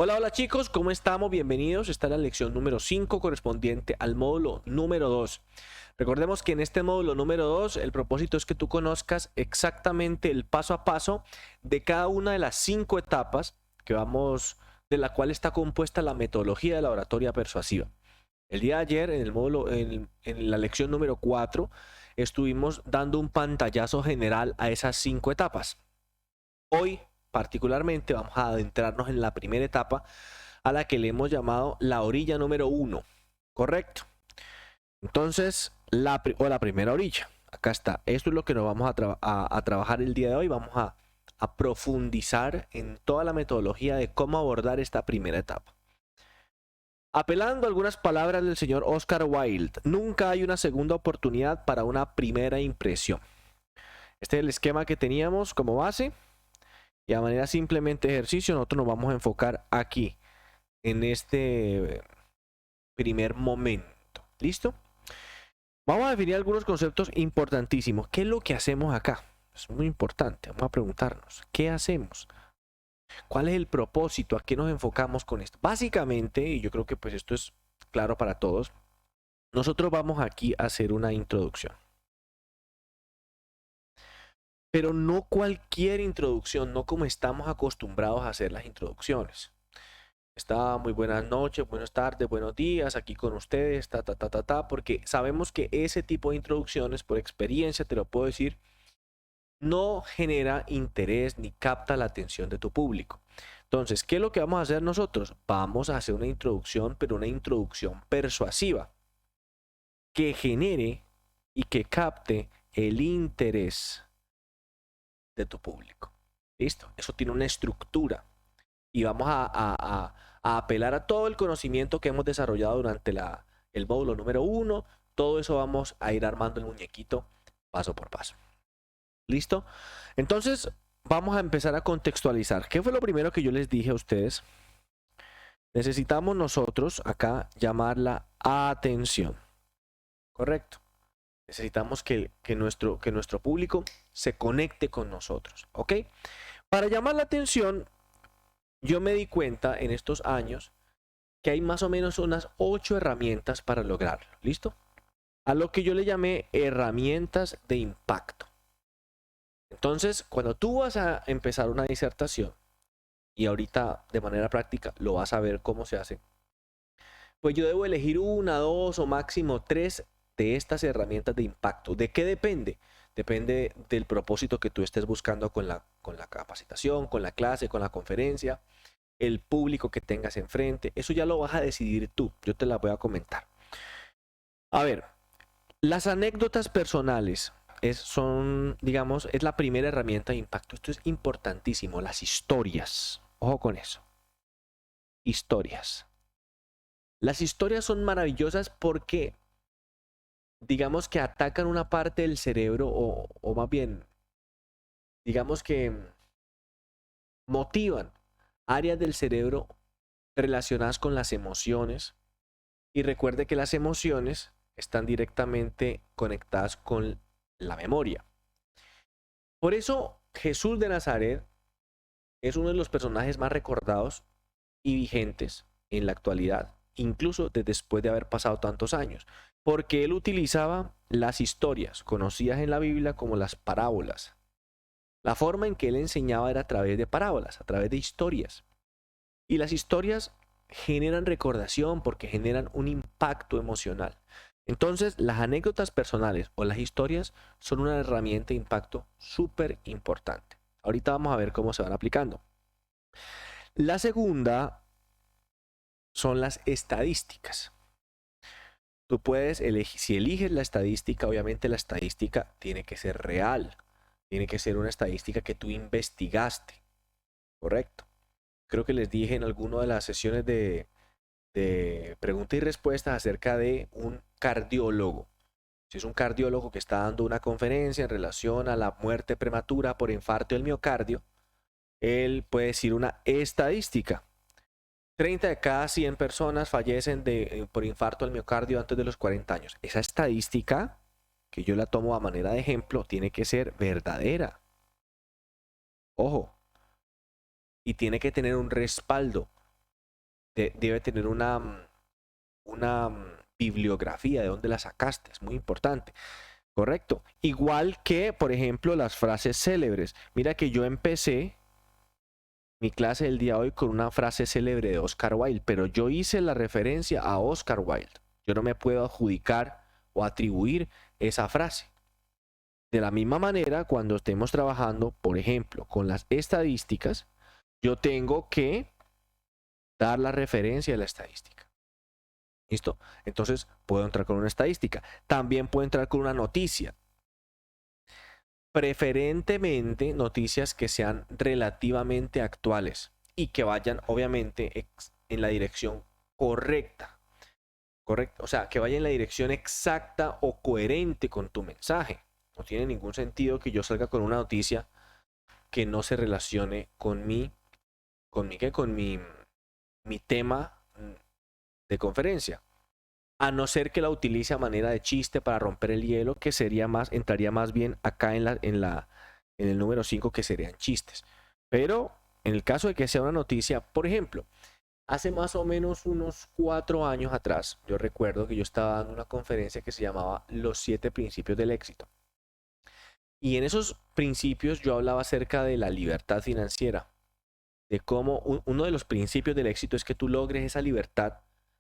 Hola, hola chicos, ¿cómo estamos? Bienvenidos. Esta es la lección número 5 correspondiente al módulo número 2. Recordemos que en este módulo número 2 el propósito es que tú conozcas exactamente el paso a paso de cada una de las 5 etapas de la cual está compuesta la metodología de la oratoria persuasiva. El día de ayer en el módulo, en la lección número 4, estuvimos dando un pantallazo general a esas 5 etapas. Hoy particularmente vamos a adentrarnos en la primera etapa a la que le hemos llamado la orilla número 1, ¿correcto? Entonces, la primera orilla, acá está. Esto es lo que nos vamos a trabajar el día de hoy. Vamos a profundizar en toda la metodología de cómo abordar esta primera etapa. Apelando a algunas palabras del señor Oscar Wilde, nunca hay una segunda oportunidad para una primera impresión. Este es el esquema que teníamos como base. Y a manera simplemente de ejercicio, nosotros nos vamos a enfocar aquí, en este primer momento. ¿Listo? Vamos a definir algunos conceptos importantísimos. ¿Qué es lo que hacemos acá? Es muy importante. Vamos a preguntarnos, ¿qué hacemos? ¿Cuál es el propósito? ¿A qué nos enfocamos con esto? Básicamente, y yo creo que pues esto es claro para todos, nosotros vamos aquí a hacer una introducción. Pero no cualquier introducción, no como estamos acostumbrados a hacer las introducciones. Está muy buenas noches, buenas tardes, buenos días, aquí con ustedes, porque sabemos que ese tipo de introducciones, por experiencia te lo puedo decir, no genera interés ni capta la atención de tu público. Entonces, ¿qué es lo que vamos a hacer nosotros? Vamos a hacer una introducción, pero una introducción persuasiva, que genere y que capte el interés de tu público. ¿Listo? Eso tiene una estructura. Y vamos a apelar a todo el conocimiento que hemos desarrollado durante el módulo número 1. Todo eso vamos a ir armando el muñequito paso por paso. ¿Listo? Entonces, vamos a empezar a contextualizar. ¿Qué fue lo primero que yo les dije a ustedes? Necesitamos nosotros acá llamar la atención. ¿Correcto? Necesitamos que nuestro público se conecte con nosotros. ¿Ok? Para llamar la atención, yo me di cuenta en estos años que hay más o menos unas 8 herramientas para lograrlo. ¿Listo? A lo que yo le llamé herramientas de impacto. Entonces, cuando tú vas a empezar una disertación, y ahorita de manera práctica lo vas a ver cómo se hace, pues yo debo elegir una, dos o máximo tres de estas herramientas de impacto. ¿De qué depende? Depende del propósito que tú estés buscando con la capacitación, con la clase, con la conferencia, el público que tengas enfrente. Eso ya lo vas a decidir tú. Yo te la voy a comentar. A ver, las anécdotas personales digamos, es la primera herramienta de impacto. Esto es importantísimo. Las historias. Ojo con eso. Historias. Las historias son maravillosas porque, digamos que atacan una parte del cerebro o más bien, digamos que motivan áreas del cerebro relacionadas con las emociones. Y recuerde que las emociones están directamente conectadas con la memoria. Por eso Jesús de Nazaret es uno de los personajes más recordados y vigentes en la actualidad, incluso después de haber pasado tantos años, porque él utilizaba las historias conocidas en la Biblia como las parábolas. La forma en que él enseñaba era a través de parábolas, a través de historias. Y las historias generan recordación porque generan un impacto emocional. Entonces, las anécdotas personales o las historias son una herramienta de impacto súper importante. Ahorita vamos a ver cómo se van aplicando. La segunda son las estadísticas. Tú puedes elegir, si eliges la estadística, obviamente la estadística tiene que ser real, tiene que ser una estadística que tú investigaste, ¿correcto? Creo que les dije en alguna de las sesiones de preguntas y respuestas acerca de un cardiólogo. Si es un cardiólogo que está dando una conferencia en relación a la muerte prematura por infarto del miocardio, él puede decir una estadística. 30 de cada 100 personas fallecen por infarto al miocardio antes de los 40 años. Esa estadística, que yo la tomo a manera de ejemplo, tiene que ser verdadera. Ojo. Y tiene que tener un respaldo. debe tener una bibliografía de dónde la sacaste, es muy importante. Correcto. Igual que, por ejemplo, las frases célebres. Mira que yo empecé mi clase del día de hoy con una frase célebre de Oscar Wilde, pero yo hice la referencia a Oscar Wilde. Yo no me puedo adjudicar o atribuir esa frase. De la misma manera, cuando estemos trabajando, por ejemplo, con las estadísticas, yo tengo que dar la referencia de la estadística. ¿Listo? Entonces, puedo entrar con una estadística. También puedo entrar con una noticia. Preferentemente noticias que sean relativamente actuales y que vayan obviamente en la dirección correcta. Correcto, o sea, que vaya en la dirección exacta o coherente con tu mensaje. No tiene ningún sentido que yo salga con una noticia que no se relacione con mi tema de conferencia. A no ser que la utilice a manera de chiste para romper el hielo, que entraría más bien acá en el número 5, que serían chistes. Pero en el caso de que sea una noticia, por ejemplo, hace más o menos unos 4 años atrás, yo recuerdo que yo estaba dando una conferencia que se llamaba Los 7 principios del éxito. Y en esos principios yo hablaba acerca de la libertad financiera, de cómo uno de los principios del éxito es que tú logres esa libertad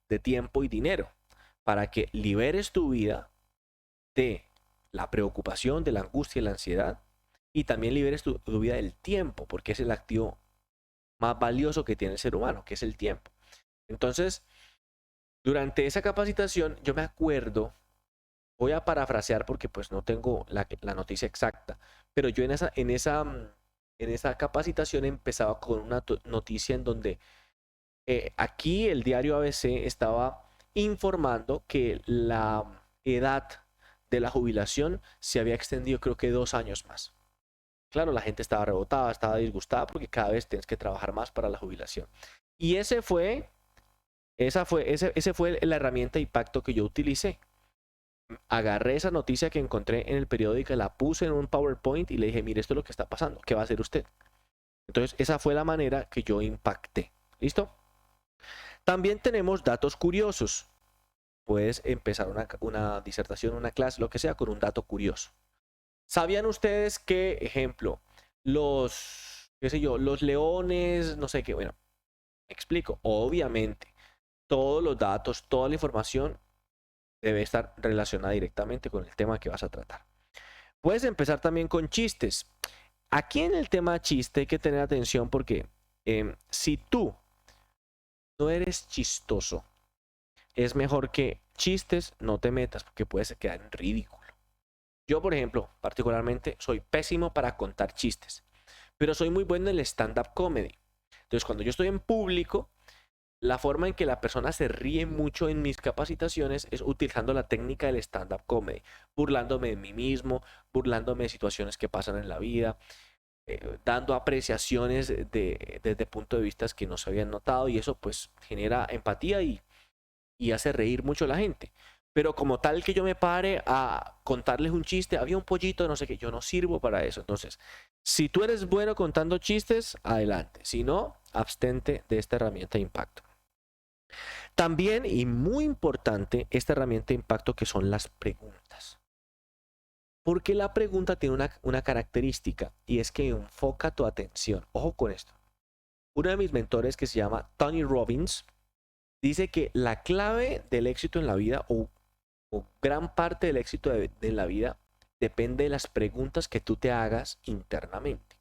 de tiempo y dinero, para que liberes tu vida de la preocupación, de la angustia y la ansiedad, y también liberes tu vida del tiempo, porque es el activo más valioso que tiene el ser humano, que es el tiempo. Entonces, durante esa capacitación, yo me acuerdo, voy a parafrasear porque pues no tengo la noticia exacta, pero yo en esa capacitación empezaba con una noticia en donde aquí el diario ABC estaba informando que la edad de la jubilación se había extendido, creo que 2 años más. Claro, la gente estaba rebotada, estaba disgustada porque cada vez tienes que trabajar más para la jubilación. Y ese fue la herramienta de impacto que yo utilicé. Agarré esa noticia que encontré en el periódico, la puse en un PowerPoint y le dije, mire, esto es lo que está pasando, ¿qué va a hacer usted? Entonces, esa fue la manera que yo impacté. ¿Listo? También tenemos datos curiosos. Puedes empezar una disertación, una clase, lo que sea, con un dato curioso. ¿Sabían ustedes que, ejemplo, los leones, no sé qué, bueno, me explico. Obviamente, todos los datos, toda la información debe estar relacionada directamente con el tema que vas a tratar. Puedes empezar también con chistes. Aquí en el tema chiste hay que tener atención porque si tú no eres chistoso, es mejor que chistes no te metas porque puedes quedar en ridículo. Yo, por ejemplo, particularmente soy pésimo para contar chistes, pero soy muy bueno en el stand-up comedy. Entonces, cuando yo estoy en público, la forma en que la persona se ríe mucho en mis capacitaciones es utilizando la técnica del stand-up comedy, burlándome de mí mismo, burlándome de situaciones que pasan en la vida, dando apreciaciones desde puntos de vista que no se habían notado, y eso pues genera empatía y hace reír mucho a la gente. Pero como tal que yo me pare a contarles un chiste, había un pollito, no sé qué, yo no sirvo para eso. Entonces, si tú eres bueno contando chistes, adelante. Si no, abstente de esta herramienta de impacto. También, y muy importante, esta herramienta de impacto que son las preguntas. Porque la pregunta tiene una característica y es que enfoca tu atención. Ojo con esto. Uno de mis mentores, que se llama Tony Robbins, dice que la clave del éxito en la vida, o gran parte del éxito de la vida, depende de las preguntas que tú te hagas internamente.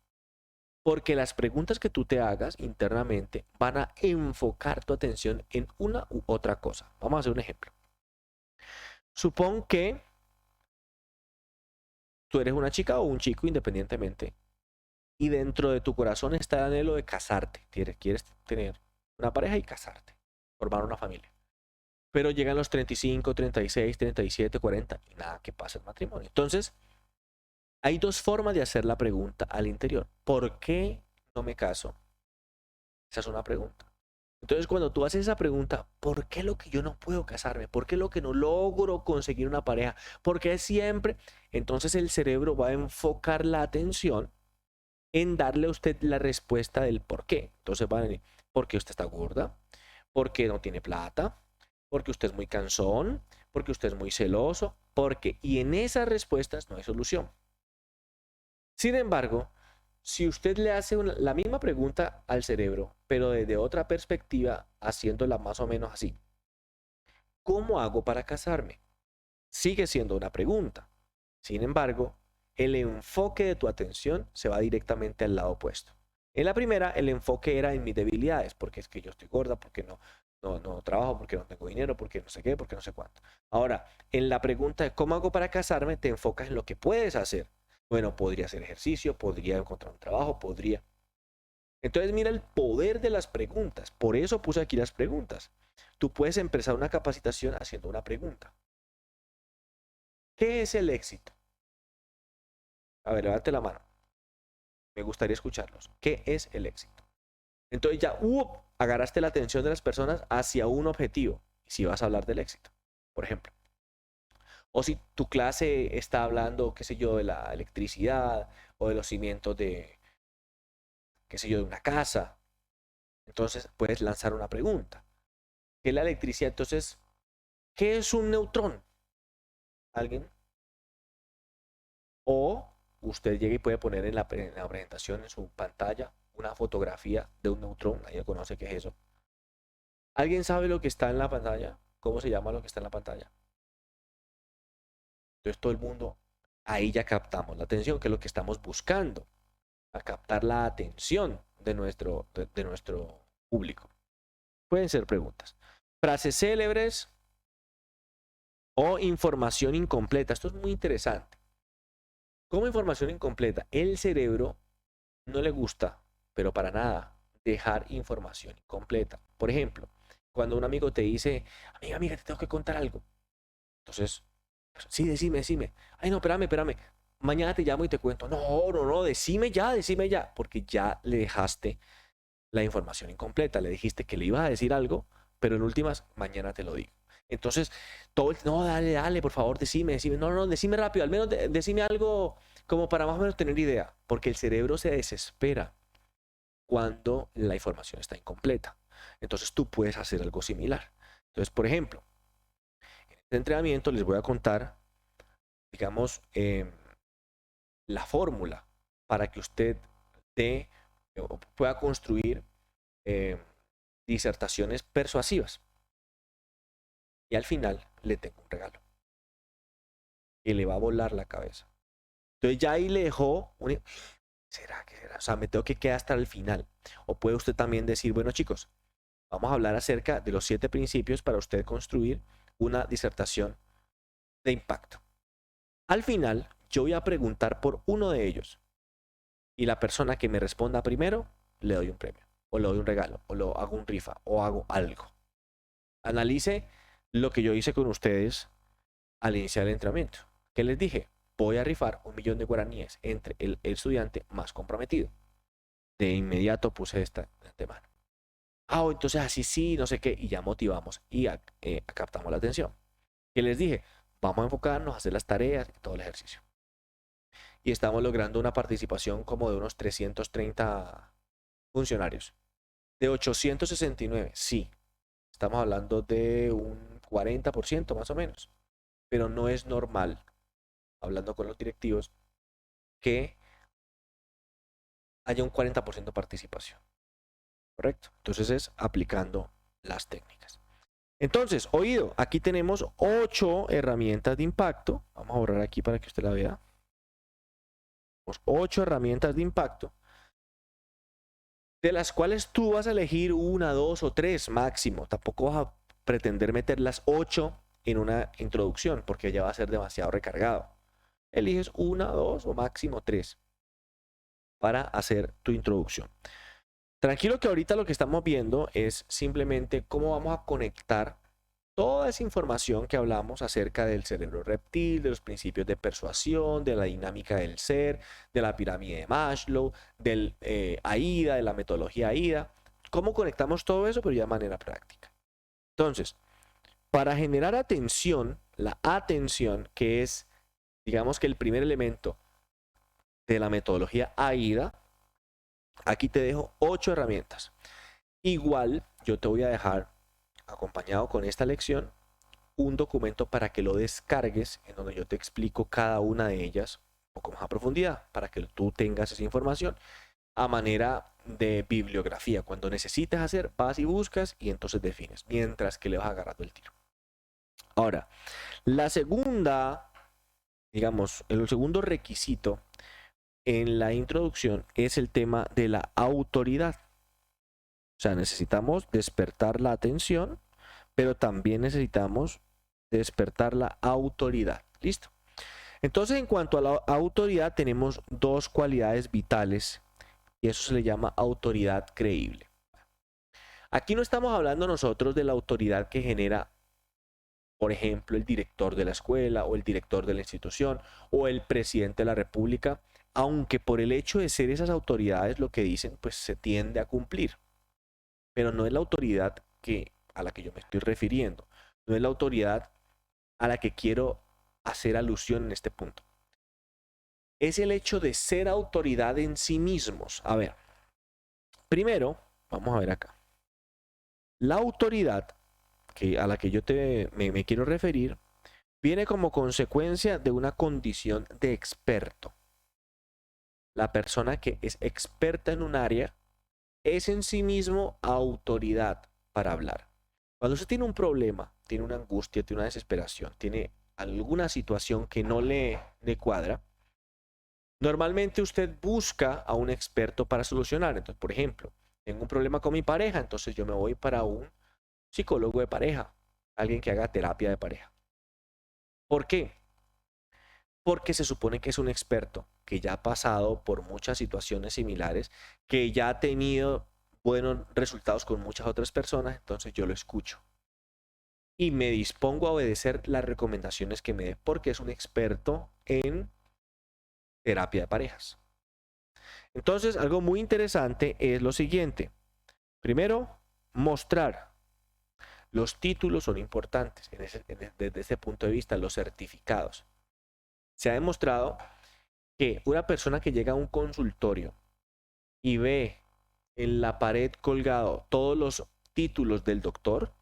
Porque las preguntas que tú te hagas internamente van a enfocar tu atención en una u otra cosa. Vamos a hacer un ejemplo. Supón que tú eres una chica o un chico, independientemente, y dentro de tu corazón está el anhelo de casarte. Quieres tener una pareja y casarte, formar una familia. Pero llegan los 35, 36, 37, 40 y nada que pasa el matrimonio. Entonces, hay 2 formas de hacer la pregunta al interior. ¿Por qué no me caso? Esa es una pregunta. Entonces, cuando tú haces esa pregunta, ¿por qué lo que yo no puedo casarme? ¿Por qué lo que no logro conseguir una pareja? ¿Por qué siempre? Entonces el cerebro va a enfocar la atención en darle a usted la respuesta del por qué. Entonces va a venir, ¿por qué usted está gorda? porque no tiene plata, porque usted es muy cansón, porque usted es muy celoso, porque, y en esas respuestas no hay solución. Sin embargo, si usted le hace la misma pregunta al cerebro, pero desde otra perspectiva, haciéndola más o menos así, ¿cómo hago para casarme? Sigue siendo una pregunta. Sin embargo, el enfoque de tu atención se va directamente al lado opuesto. En la primera, el enfoque era en mis debilidades, porque es que yo estoy gorda, porque no trabajo, porque no tengo dinero, porque no sé qué, porque no sé cuánto. Ahora, en la pregunta de cómo hago para casarme, te enfocas en lo que puedes hacer. Bueno, podría hacer ejercicio, podría encontrar un trabajo, podría. Entonces, mira el poder de las preguntas. Por eso puse aquí las preguntas. Tú puedes empezar una capacitación haciendo una pregunta. ¿Qué es el éxito? A ver, levante la mano. Me gustaría escucharlos. ¿Qué es el éxito? Entonces ya agarraste la atención de las personas hacia un objetivo. Si vas a hablar del éxito, por ejemplo. O si tu clase está hablando, qué sé yo, de la electricidad o de los cimientos de, qué sé yo, de una casa. Entonces puedes lanzar una pregunta. ¿Qué es la electricidad? Entonces, ¿qué es un neutrón? ¿Alguien? O usted llega y puede poner en la presentación, en su pantalla, una fotografía de un neutrón. Nadie conoce qué es eso. ¿Alguien sabe lo que está en la pantalla? ¿Cómo se llama lo que está en la pantalla? Entonces todo el mundo, ahí ya captamos la atención, que es lo que estamos buscando, a captar la atención de nuestro público. Pueden ser preguntas. Frases célebres o información incompleta. Esto es muy interesante. Como información incompleta, el cerebro no le gusta, pero para nada, dejar información incompleta. Por ejemplo, cuando un amigo te dice, amiga, te tengo que contar algo. Entonces, sí, decime. Ay, no, espérame. Mañana te llamo y te cuento. No, decime ya, porque ya le dejaste la información incompleta. Le dijiste que le ibas a decir algo, pero en últimas, mañana te lo digo. Entonces, no, dale, por favor, decime. No, decime rápido, al menos decime algo como para más o menos tener idea, porque el cerebro se desespera cuando la información está incompleta. Entonces, tú puedes hacer algo similar. Entonces, por ejemplo, en este entrenamiento les voy a contar, digamos, la fórmula para que usted pueda construir eh, disertaciones persuasivas. Y al final le tengo un regalo que le va a volar la cabeza. Entonces ya ahí le dejó ¿será que será? O sea, me tengo que quedar hasta el final. O puede usted también decir, bueno chicos, vamos a hablar acerca de los 7 principios para usted construir una disertación de impacto. Al final, yo voy a preguntar por uno de ellos. Y la persona que me responda primero, le doy un premio, o le doy un regalo, o lo hago un rifa, o hago algo. Analice lo que yo hice con ustedes al iniciar el entrenamiento. ¿Qué les dije? Voy a rifar 1.000.000 de guaraníes entre el estudiante más comprometido. De inmediato puse esta de antemano. Entonces así sí, no sé qué, y ya motivamos y captamos la atención. ¿Qué les dije? Vamos a enfocarnos a hacer las tareas y todo el ejercicio. Y estamos logrando una participación como de unos 330 funcionarios. De 869, sí. Estamos hablando de un 40% más o menos. Pero no es normal, hablando con los directivos, que haya un 40% de participación. ¿Correcto? Entonces es aplicando las técnicas. Entonces, oído, aquí tenemos 8 herramientas de impacto. Vamos a borrar aquí para que usted la vea. 8 herramientas de impacto, de las cuales tú vas a elegir una, dos o tres máximo. Tampoco vas a pretender meter las 8 en una introducción, porque ya va a ser demasiado recargado. Eliges una, dos o máximo 3 para hacer tu introducción. Tranquilo que ahorita lo que estamos viendo es simplemente cómo vamos a conectar toda esa información que hablamos acerca del cerebro reptil, de los principios de persuasión, de la dinámica del ser, de la pirámide de Maslow, del AIDA, de la metodología AIDA. ¿Cómo conectamos todo eso? Pero ya de manera práctica. Entonces, para generar atención, la atención, que es, digamos que el primer elemento de la metodología AIDA, aquí te dejo 8 herramientas. Igual, yo te voy a dejar acompañado con esta lección, un documento para que lo descargues, en donde yo te explico cada una de ellas un poco más a profundidad, para que tú tengas esa información a manera de bibliografía. Cuando necesites hacer, vas y buscas y entonces defines, mientras que le vas agarrando el tiro. Ahora, la segunda, digamos, el segundo requisito en la introducción es el tema de la autoridad. O sea, necesitamos despertar la atención, pero también necesitamos despertar la autoridad. ¿Listo? Entonces, en cuanto a la autoridad, tenemos dos cualidades vitales y eso se le llama autoridad creíble. Aquí no estamos hablando nosotros de la autoridad que genera, por ejemplo, el director de la escuela o el director de la institución o el presidente de la república, aunque por el hecho de ser esas autoridades lo que dicen, pues se tiende a cumplir. Pero no es la autoridad a la que yo me estoy refiriendo, no es la autoridad a la que quiero hacer alusión en este punto. Es el hecho de ser autoridad en sí mismos. A ver, primero, vamos a ver acá. La autoridad a la que yo me quiero referir viene como consecuencia de una condición de experto. La persona que es experta en un área es en sí mismo autoridad para hablar. Cuando usted tiene un problema, tiene una angustia, tiene una desesperación, tiene alguna situación que no le cuadra, normalmente usted busca a un experto para solucionar. Entonces, por ejemplo, tengo un problema con mi pareja, entonces yo me voy para un psicólogo de pareja, alguien que haga terapia de pareja. ¿Por qué? Porque se supone que es un experto que ya ha pasado por muchas situaciones similares, que ya ha tenido buenos resultados con muchas otras personas, entonces yo lo escucho. Y me dispongo a obedecer las recomendaciones que me dé, porque es un experto en terapia de parejas. Entonces, algo muy interesante es lo siguiente. Primero, mostrar. Los títulos son importantes desde ese punto de vista, los certificados. Se ha demostrado que una persona que llega a un consultorio y ve en la pared colgado todos los títulos del doctor,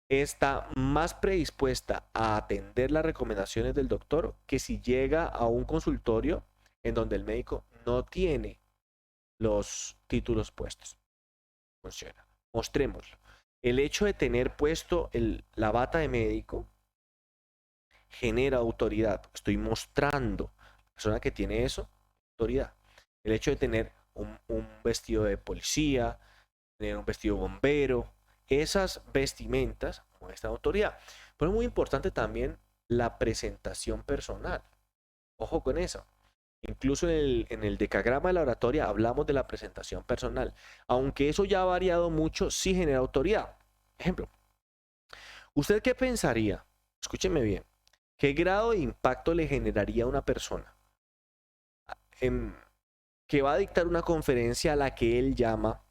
está más predispuesta a atender las recomendaciones del doctor que si llega a un consultorio en donde el médico no tiene los títulos puestos. Funciona. Mostrémoslo. El hecho de tener puesto la bata de médico genera autoridad. Estoy mostrando a la persona que tiene eso, autoridad. El hecho de tener un vestido de policía, tener un vestido bombero, esas vestimentas muestran autoridad. Pero es muy importante también la presentación personal. Ojo con eso. Incluso en el decagrama de la oratoria hablamos de la presentación personal. Aunque eso ya ha variado mucho, sí genera autoridad. Ejemplo, ¿usted qué pensaría? Escúcheme bien. ¿Qué grado de impacto le generaría a una persona que va a dictar una conferencia a la que él llama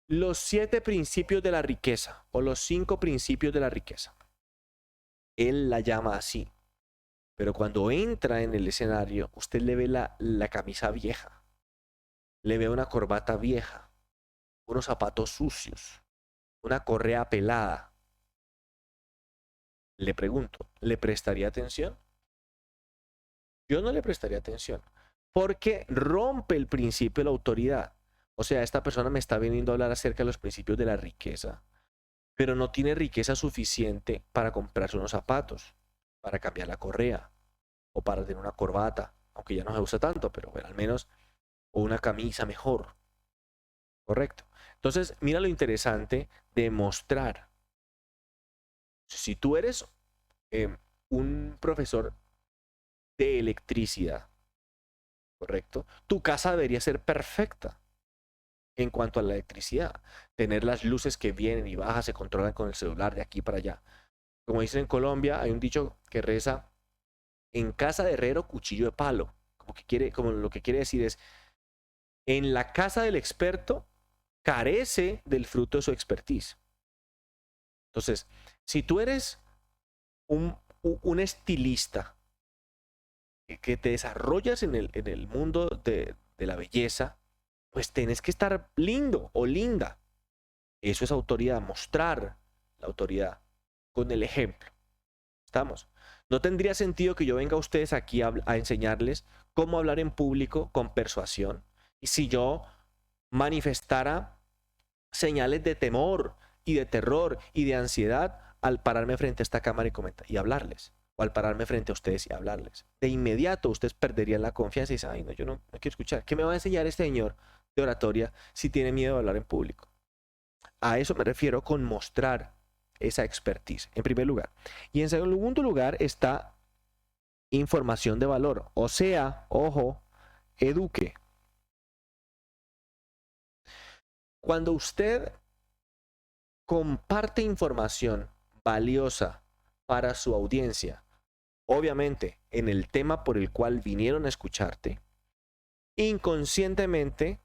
los 7 principios de la riqueza o los 5 principios de la riqueza? Él la llama así. Pero cuando entra en el escenario, usted le ve la camisa vieja, le ve una corbata vieja, unos zapatos sucios, una correa pelada. Le pregunto, ¿le prestaría atención? Yo no le prestaría atención, porque rompe el principio de la autoridad. O sea, esta persona me está viniendo a hablar acerca de los principios de la riqueza, pero no tiene riqueza suficiente para comprarse unos zapatos, para cambiar la correa, o para tener una corbata, aunque ya no se usa tanto, pero bueno, al menos, o una camisa mejor. Correcto. Entonces, mira lo interesante de mostrar. Si tú eres un profesor de electricidad, correcto, tu casa debería ser perfecta en cuanto a la electricidad. Tener las luces que vienen y bajan, se controlan con el celular de aquí para allá. Como dicen en Colombia, hay un dicho que reza: en casa de herrero, cuchillo de palo. Como lo que quiere decir es, en la casa del experto carece del fruto de su expertise. Entonces, si tú eres un estilista que te desarrollas en el mundo de la belleza, pues tienes que estar lindo o linda. Eso es autoridad, mostrar la autoridad, con el ejemplo. ¿Estamos? No tendría sentido que yo venga a ustedes aquí a enseñarles cómo hablar en público con persuasión. Y si yo manifestara señales de temor y de terror y de ansiedad al pararme frente a esta cámara y hablarles, o al pararme frente a ustedes y hablarles. De inmediato ustedes perderían la confianza y dicen, ay, no, yo no quiero escuchar. ¿Qué me va a enseñar este señor de oratoria si tiene miedo de hablar en público? A eso me refiero con mostrar esa expertise, en primer lugar. Y en segundo lugar está información de valor, o sea, ojo, eduque. Cuando usted comparte información valiosa para su audiencia, obviamente en el tema por el cual vinieron a escucharte, inconscientemente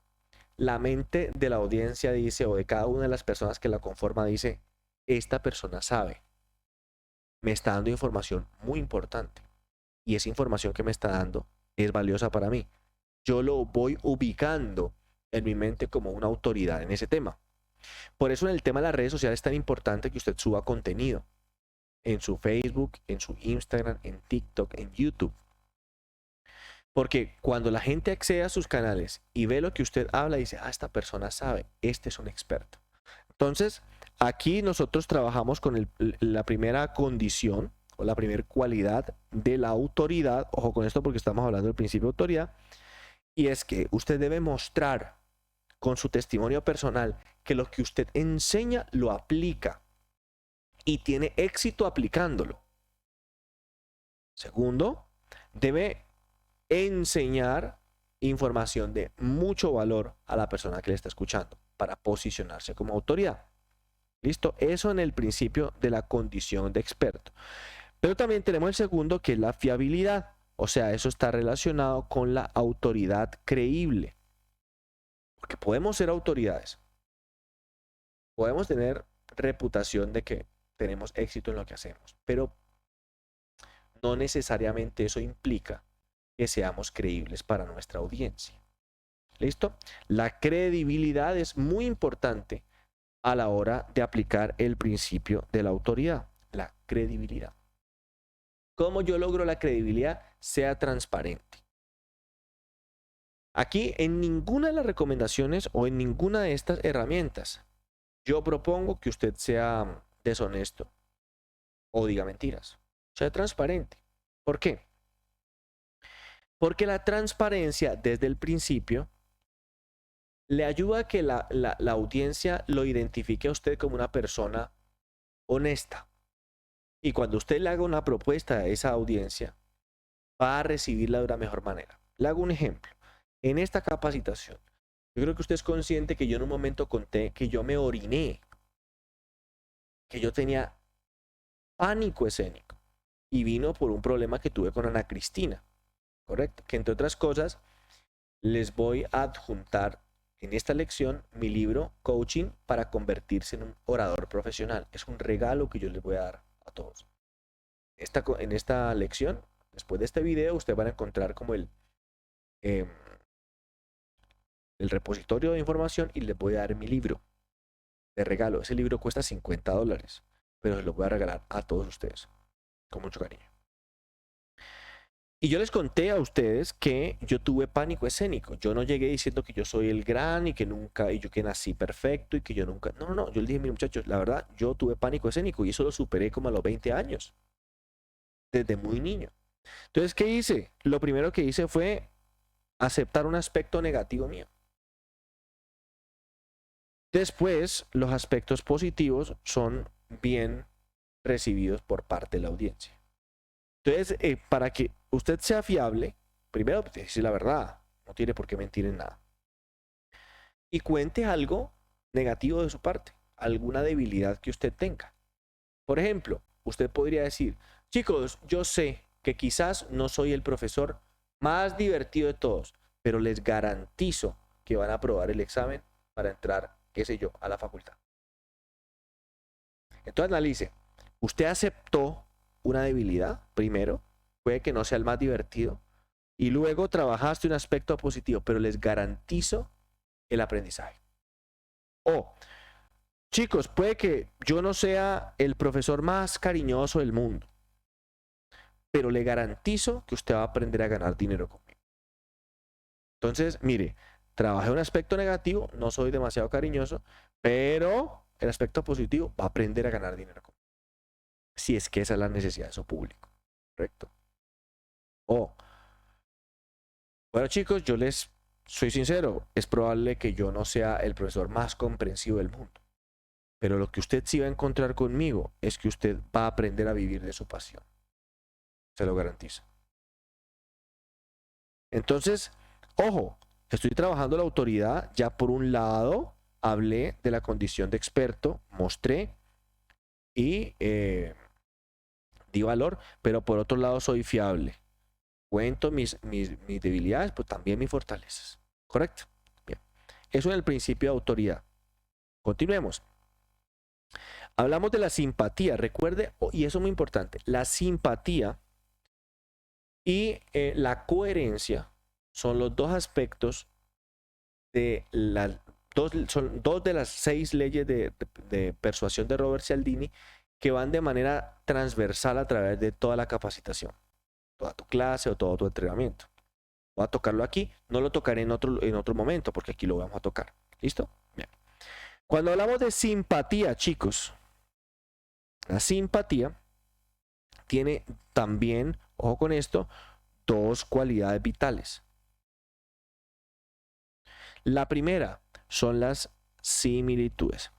la mente de la audiencia dice, o de cada una de las personas que la conforma dice, esta persona sabe, me está dando información muy importante y esa información que me está dando es valiosa para mí. Yo lo voy ubicando en mi mente como una autoridad en ese tema. Por eso en el tema de las redes sociales es tan importante que usted suba contenido en su Facebook, en su Instagram, en TikTok, en YouTube. Porque cuando la gente accede a sus canales y ve lo que usted habla, dice, ah, esta persona sabe, este es un experto. Entonces, aquí nosotros trabajamos con la primera condición o la primera cualidad de la autoridad. Ojo con esto porque estamos hablando del principio de autoridad. Y es que usted debe mostrar con su testimonio personal que lo que usted enseña lo aplica y tiene éxito aplicándolo. Segundo, debe enseñar información de mucho valor a la persona que le está escuchando para posicionarse como autoridad. ¿Listo? Eso en el principio de la condición de experto. Pero también tenemos el segundo, que es la fiabilidad. O sea, eso está relacionado con la autoridad creíble. Porque podemos ser autoridades. Podemos tener reputación de que tenemos éxito en lo que hacemos. Pero no necesariamente eso implica que seamos creíbles para nuestra audiencia. ¿Listo? La credibilidad es muy importante a la hora de aplicar el principio de la autoridad, la credibilidad. ¿Cómo yo logro la credibilidad? Sea transparente. Aquí en ninguna de las recomendaciones o en ninguna de estas herramientas yo propongo que usted sea deshonesto o diga mentiras. Sea transparente. ¿Por qué? Porque la transparencia desde el principio le ayuda a que la audiencia lo identifique a usted como una persona honesta. Y cuando usted le haga una propuesta a esa audiencia, va a recibirla de una mejor manera. Le hago un ejemplo. En esta capacitación, yo creo que usted es consciente que yo en un momento conté que yo me oriné, que yo tenía pánico escénico y vino por un problema que tuve con Ana Cristina, ¿correcto? Que entre otras cosas, les voy a adjuntar en esta lección mi libro Coaching para convertirse en un orador profesional. Es un regalo que yo les voy a dar a todos. En esta lección, después de este video, ustedes van a encontrar como el repositorio de información y les voy a dar mi libro de regalo. Ese libro cuesta $50, pero se lo voy a regalar a todos ustedes con mucho cariño. Y yo les conté a ustedes que yo tuve pánico escénico. Yo no llegué diciendo que yo soy el gran y que nunca, y yo que nací perfecto y que yo nunca. No, no, no. Yo les dije, mis muchachos, la verdad, yo tuve pánico escénico y eso lo superé como a los 20 años. Desde muy niño. Entonces, ¿qué hice? Lo primero que hice fue aceptar un aspecto negativo mío. Después, los aspectos positivos son bien recibidos por parte de la audiencia. Entonces, para que usted sea fiable, primero decir la verdad, no tiene por qué mentir en nada. Y cuente algo negativo de su parte, alguna debilidad que usted tenga. Por ejemplo, usted podría decir, chicos, yo sé que quizás no soy el profesor más divertido de todos, pero les garantizo que van a aprobar el examen para entrar, qué sé yo, a la facultad. Entonces analice, ¿usted aceptó una debilidad primero? Puede que no sea el más divertido. Y luego trabajaste un aspecto positivo, pero les garantizo el aprendizaje. O Chicos, puede que yo no sea el profesor más cariñoso del mundo, pero le garantizo que usted va a aprender a ganar dinero conmigo. Entonces, mire, trabajé un aspecto negativo, no soy demasiado cariñoso, pero el aspecto positivo va a aprender a ganar dinero conmigo. Si es que esa es la necesidad de su público, ¿correcto? O, bueno chicos, yo les soy sincero, es probable que yo no sea el profesor más comprensivo del mundo, pero lo que usted sí va a encontrar conmigo es que usted va a aprender a vivir de su pasión, se lo garantizo. Entonces, ojo, estoy trabajando la autoridad, ya por un lado hablé de la condición de experto, mostré y di valor, pero por otro lado soy fiable. Cuento mis debilidades, pero también mis fortalezas. ¿Correcto? Bien. Eso es el principio de autoridad. Continuemos. Hablamos de la simpatía. Recuerde, y eso es muy importante, la simpatía y la coherencia son los dos aspectos de las son dos de las 6 leyes de persuasión de Robert Cialdini que van de manera transversal a través de toda la capacitación, toda tu clase o todo tu entrenamiento. Voy a tocarlo aquí, no lo tocaré en otro momento porque aquí lo vamos a tocar. ¿Listo? Bien. Cuando hablamos de simpatía, chicos, la simpatía tiene también, ojo con esto, dos cualidades vitales. La primera son las similitudes.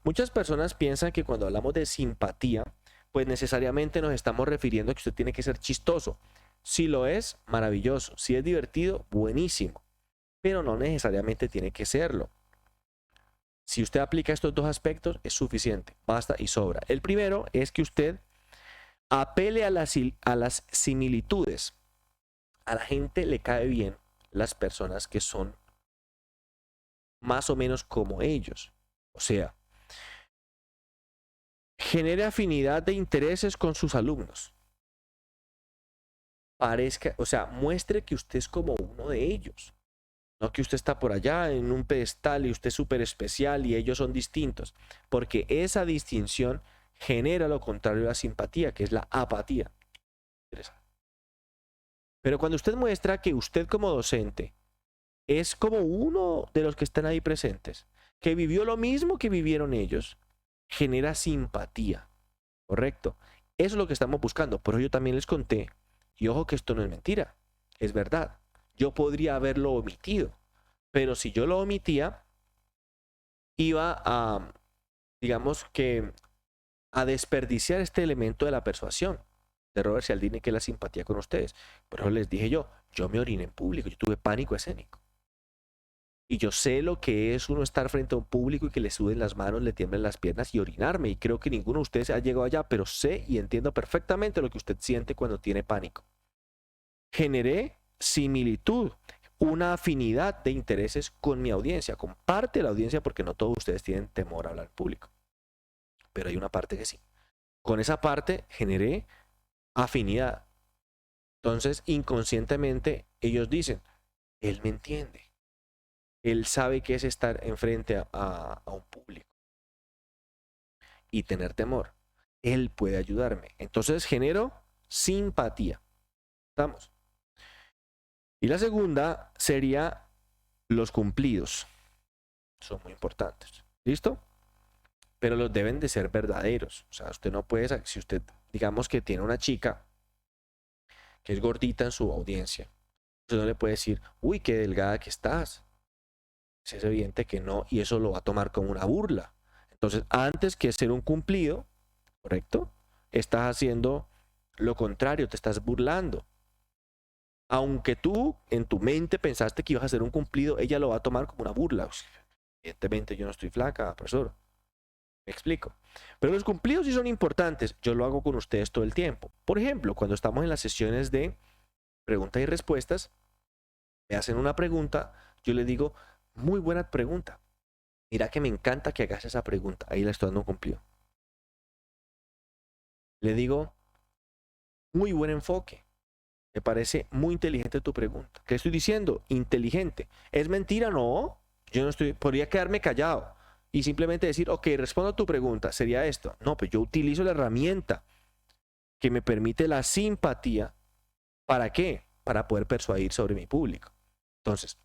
Muchas personas piensan que cuando hablamos de simpatía, pues necesariamente nos estamos refiriendo a que usted tiene que ser chistoso. Si lo es, maravilloso. Si es divertido, buenísimo. Pero no necesariamente tiene que serlo. Si usted aplica estos dos aspectos, es suficiente, basta y sobra. El primero es que usted apele a las similitudes. A la gente le cae bien las personas que son más o menos como ellos. O sea, genere afinidad de intereses con sus alumnos. Parezca, o sea, muestre que usted es como uno de ellos. No que usted está por allá en un pedestal y usted es súper especial y ellos son distintos. Porque esa distinción genera lo contrario a la simpatía, que es la apatía. Pero cuando usted muestra que usted como docente es como uno de los que están ahí presentes, que vivió lo mismo que vivieron ellos, genera simpatía, ¿correcto? Eso es lo que estamos buscando. Por eso yo también les conté, y ojo que esto no es mentira, es verdad. Yo podría haberlo omitido, pero si yo lo omitía, iba a, digamos que, a desperdiciar este elemento de la persuasión de Robert Cialdini, que es la simpatía con ustedes. Por eso les dije yo me oriné en público, yo tuve pánico escénico. Y yo sé lo que es uno estar frente a un público y que le suden las manos, le tiemblen las piernas y orinarme. Y creo que ninguno de ustedes ha llegado allá, pero sé y entiendo perfectamente lo que usted siente cuando tiene pánico. Generé similitud, una afinidad de intereses con mi audiencia, con parte de la audiencia, porque no todos ustedes tienen temor a hablar en público. Pero hay una parte que sí. Con esa parte generé afinidad. Entonces, inconscientemente, ellos dicen, él me entiende. Él sabe qué es estar enfrente a un público y tener temor. Él puede ayudarme. Entonces genero simpatía. ¿Estamos? Y la segunda sería los cumplidos. Son muy importantes. ¿Listo? Pero los deben de ser verdaderos. O sea, usted no puede, si usted, digamos que tiene una chica que es gordita en su audiencia, usted no le puede decir, uy, qué delgada que estás. Es evidente que no, y eso lo va a tomar como una burla. Entonces, antes que ser un cumplido, ¿correcto? Estás haciendo lo contrario, te estás burlando. Aunque tú en tu mente pensaste que ibas a hacer un cumplido, ella lo va a tomar como una burla. Evidentemente yo no estoy flaca, profesor. Me explico. Pero los cumplidos sí son importantes. Yo lo hago con ustedes todo el tiempo. Por ejemplo, cuando estamos en las sesiones de preguntas y respuestas, me hacen una pregunta, yo le digo, muy buena pregunta. Mira que me encanta que hagas esa pregunta. Ahí le estoy dando un cumplido. Le digo, muy buen enfoque. Me parece muy inteligente tu pregunta. ¿Qué estoy diciendo? Inteligente. ¿Es mentira? No. Yo no estoy. Podría quedarme callado. y simplemente decir, ok, respondo a tu pregunta, sería esto. No, pues yo utilizo la herramienta que me permite la simpatía. ¿Para qué? Para poder persuadir sobre mi público. Entonces,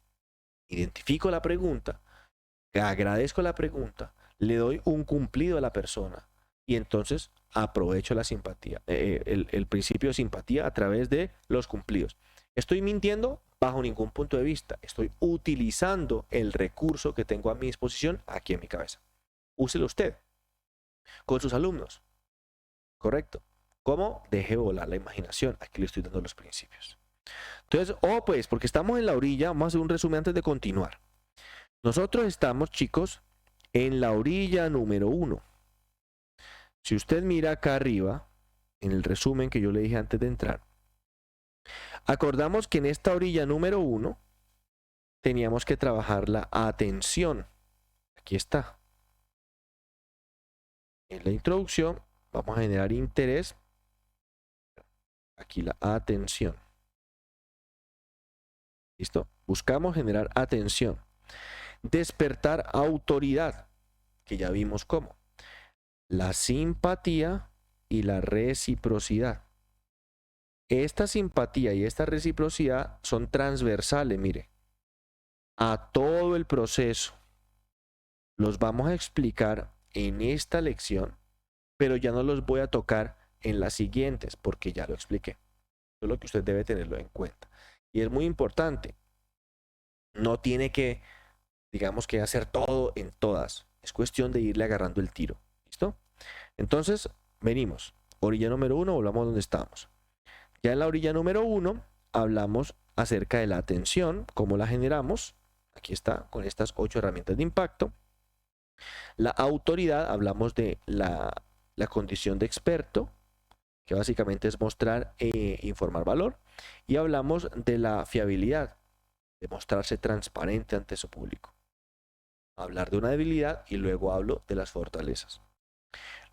identifico la pregunta, agradezco la pregunta, le doy un cumplido a la persona y entonces aprovecho la simpatía, el principio de simpatía a través de los cumplidos. ¿Estoy mintiendo? Bajo ningún punto de vista. Estoy utilizando el recurso que tengo a mi disposición aquí en mi cabeza. Úselo usted con sus alumnos. ¿Correcto? ¿Cómo? Deje volar la imaginación. Aquí le estoy dando los principios. Entonces, pues, porque estamos en la orilla, vamos a hacer un resumen antes de continuar. Nosotros estamos, chicos, en la orilla número 1. Si usted mira acá arriba, en el resumen que yo le dije antes de entrar, acordamos que en esta orilla número 1 teníamos que trabajar la atención. Aquí está. En la introducción vamos a generar interés. Aquí la atención. ¿Listo? Buscamos generar atención. Despertar autoridad, que ya vimos cómo. La simpatía y la reciprocidad. Esta simpatía y esta reciprocidad son transversales, mire, a todo el proceso. Los vamos a explicar en esta lección, pero ya no los voy a tocar en las siguientes, porque ya lo expliqué. Eso es lo que usted debe tenerlo en cuenta. Y es muy importante. No tiene que, digamos que hacer todo en todas. Es cuestión de irle agarrando el tiro. ¿Listo? Entonces, venimos. Orilla número 1, volvamos donde estamos. Ya en la orilla número 1 hablamos acerca de la atención, cómo la generamos. Aquí está, con estas 8 herramientas de impacto. La autoridad, hablamos de la condición de experto, que básicamente es mostrar e informar valor. Y hablamos de la fiabilidad, de mostrarse transparente ante su público. Hablar de una debilidad y luego hablo de las fortalezas.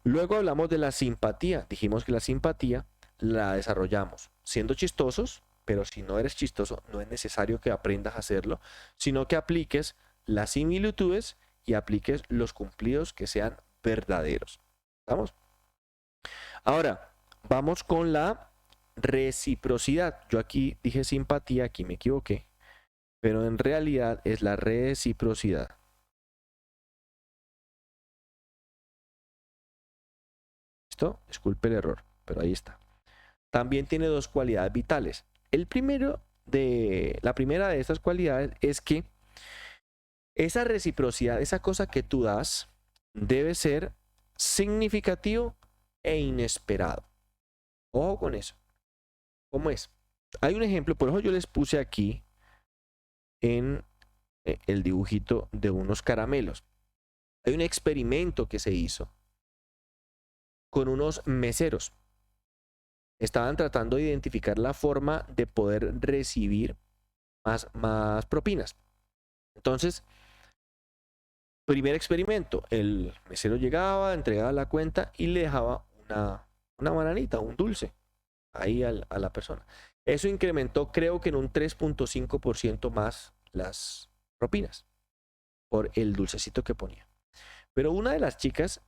Luego hablamos de la simpatía. Dijimos que la simpatía la desarrollamos siendo chistosos, pero si no eres chistoso, no es necesario que aprendas a hacerlo, sino que apliques las similitudes y apliques los cumplidos que sean verdaderos. ¿Vamos? Ahora, vamos con la reciprocidad. Yo aquí dije simpatía, aquí me equivoqué, pero en realidad es la reciprocidad. ¿Listo? Disculpe el error, pero ahí está. También tiene 2 cualidades vitales. La primera de estas cualidades es que esa reciprocidad, esa cosa que tú das, debe ser significativo e inesperado. Ojo con eso. ¿Cómo es? Hay un ejemplo, por eso yo les puse aquí en el dibujito de unos caramelos. Hay un experimento que se hizo con unos meseros. Estaban tratando de identificar la forma de poder recibir más propinas. Entonces, primer experimento, el mesero llegaba, entregaba la cuenta y le dejaba una bananita, un dulce, ahí a la persona. Eso incrementó, creo que en un 3.5% más las propinas por el dulcecito que ponía. Pero una de las chicas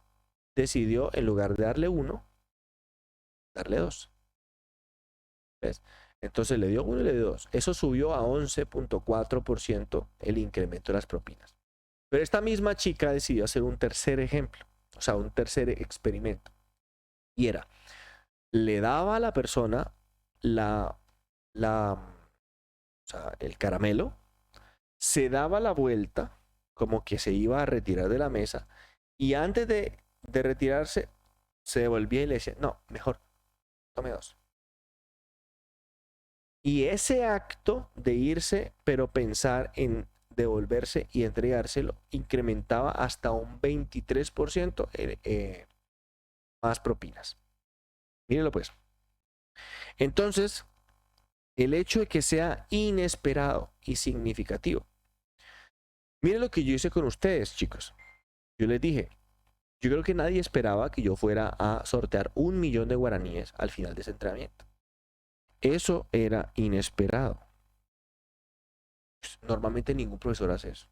decidió, en lugar de darle 1, darle 2. ¿Ves? Entonces le dio 1 y le dio 2. Eso subió a 11.4% el incremento de las propinas. Pero esta misma chica decidió hacer un tercer ejemplo, o sea, un tercer experimento. Y era, le daba a la persona o sea, el caramelo, se daba la vuelta, como que se iba a retirar de la mesa, y antes de retirarse, se devolvía y le decía, no, mejor, tome 2. Y ese acto de irse, pero pensar en devolverse y entregárselo, incrementaba hasta un 23% más propinas. Mírenlo pues. Entonces, el hecho de que sea inesperado y significativo. Miren lo que yo hice con ustedes, chicos. Yo les dije, yo creo que nadie esperaba que yo fuera a sortear 1.000.000 de guaraníes al final de ese entrenamiento. Eso era inesperado. Normalmente ningún profesor hace eso.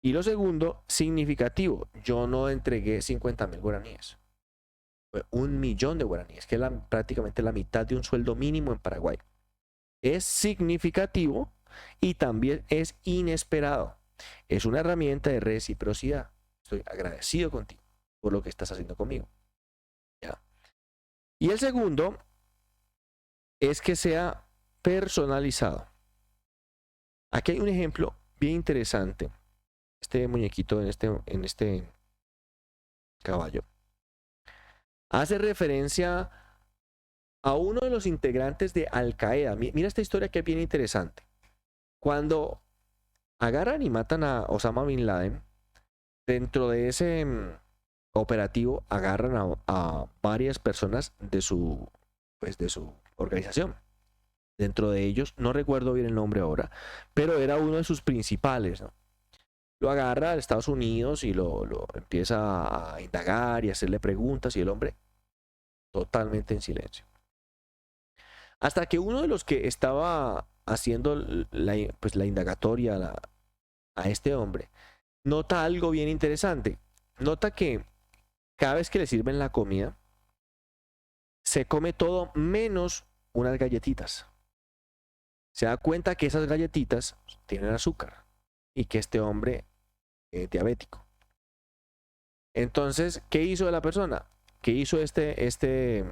Y lo segundo, significativo. Yo no entregué 50.000 guaraníes. Fue 1.000.000 de guaraníes, que es prácticamente la mitad de un sueldo mínimo en Paraguay. Es significativo y también es inesperado. Es una herramienta de reciprocidad. Estoy agradecido contigo por lo que estás haciendo conmigo. ¿Ya? Y el segundo es que sea personalizado. Aquí hay un ejemplo bien interesante. Este muñequito en este caballo hace referencia a uno de los integrantes de Al Qaeda. Mira esta historia que es bien interesante. Cuando agarran y matan a Osama Bin Laden, dentro de ese operativo agarran a varias personas pues, de su organización. Dentro de ellos, no recuerdo bien el nombre ahora, pero era uno de sus principales, ¿no? Lo agarra a Estados Unidos y lo empieza a indagar y a hacerle preguntas y el hombre totalmente en silencio. Hasta que uno de los que estaba haciendo pues, la indagatoria a este hombre nota algo bien interesante. Nota que cada vez que le sirven la comida, se come todo menos unas galletitas. Se da cuenta que esas galletitas tienen azúcar y que este hombre es diabético. Entonces, ¿qué hizo la persona? ¿Qué hizo este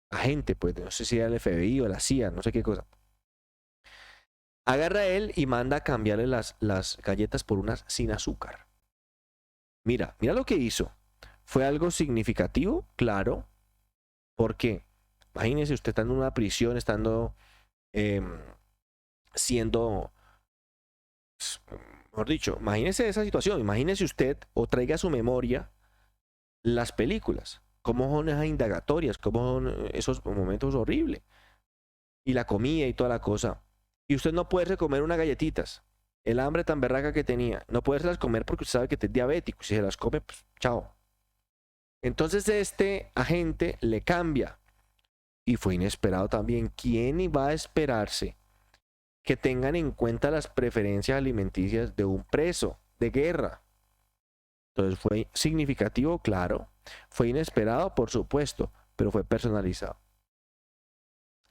agente? Pues no sé si era el FBI o la CIA, no sé qué cosa. Agarra a él y manda a cambiarle las galletas por unas sin azúcar. Mira lo que hizo. ¿Fue algo significativo? Claro. ¿Por qué? Imagínese usted estando en una prisión, estando siendo, mejor dicho, imagínese esa situación, imagínese usted o traiga a su memoria las películas, cómo son esas indagatorias, cómo son esos momentos horribles, y la comida y toda la cosa, y usted no puede comer unas galletitas, el hambre tan berraca que tenía, no puede las comer porque usted sabe que es diabético, y si se las come, pues chao. Entonces este agente le cambia, y fue inesperado también. ¿Quién iba a esperarse que tengan en cuenta las preferencias alimenticias de un preso de guerra? Entonces fue significativo, claro. Fue inesperado, por supuesto, pero fue personalizado.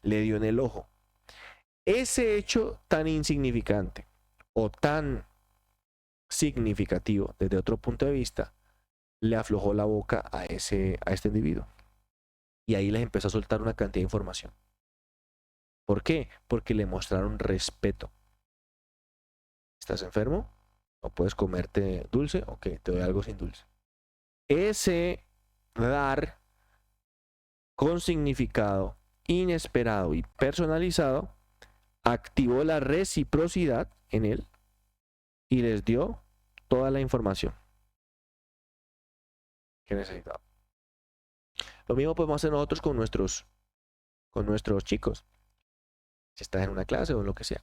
Le dio en el ojo. Ese hecho tan insignificante o tan significativo desde otro punto de vista le aflojó la boca a este individuo. Y ahí les empezó a soltar una cantidad de información. ¿Por qué? Porque le mostraron respeto. ¿Estás enfermo? ¿O puedes comerte dulce? Ok, te doy algo sin dulce. Ese dar con significado inesperado y personalizado activó la reciprocidad en él y les dio toda la información que necesitaba. Lo mismo podemos hacer nosotros con nuestros chicos, si estás en una clase o en lo que sea.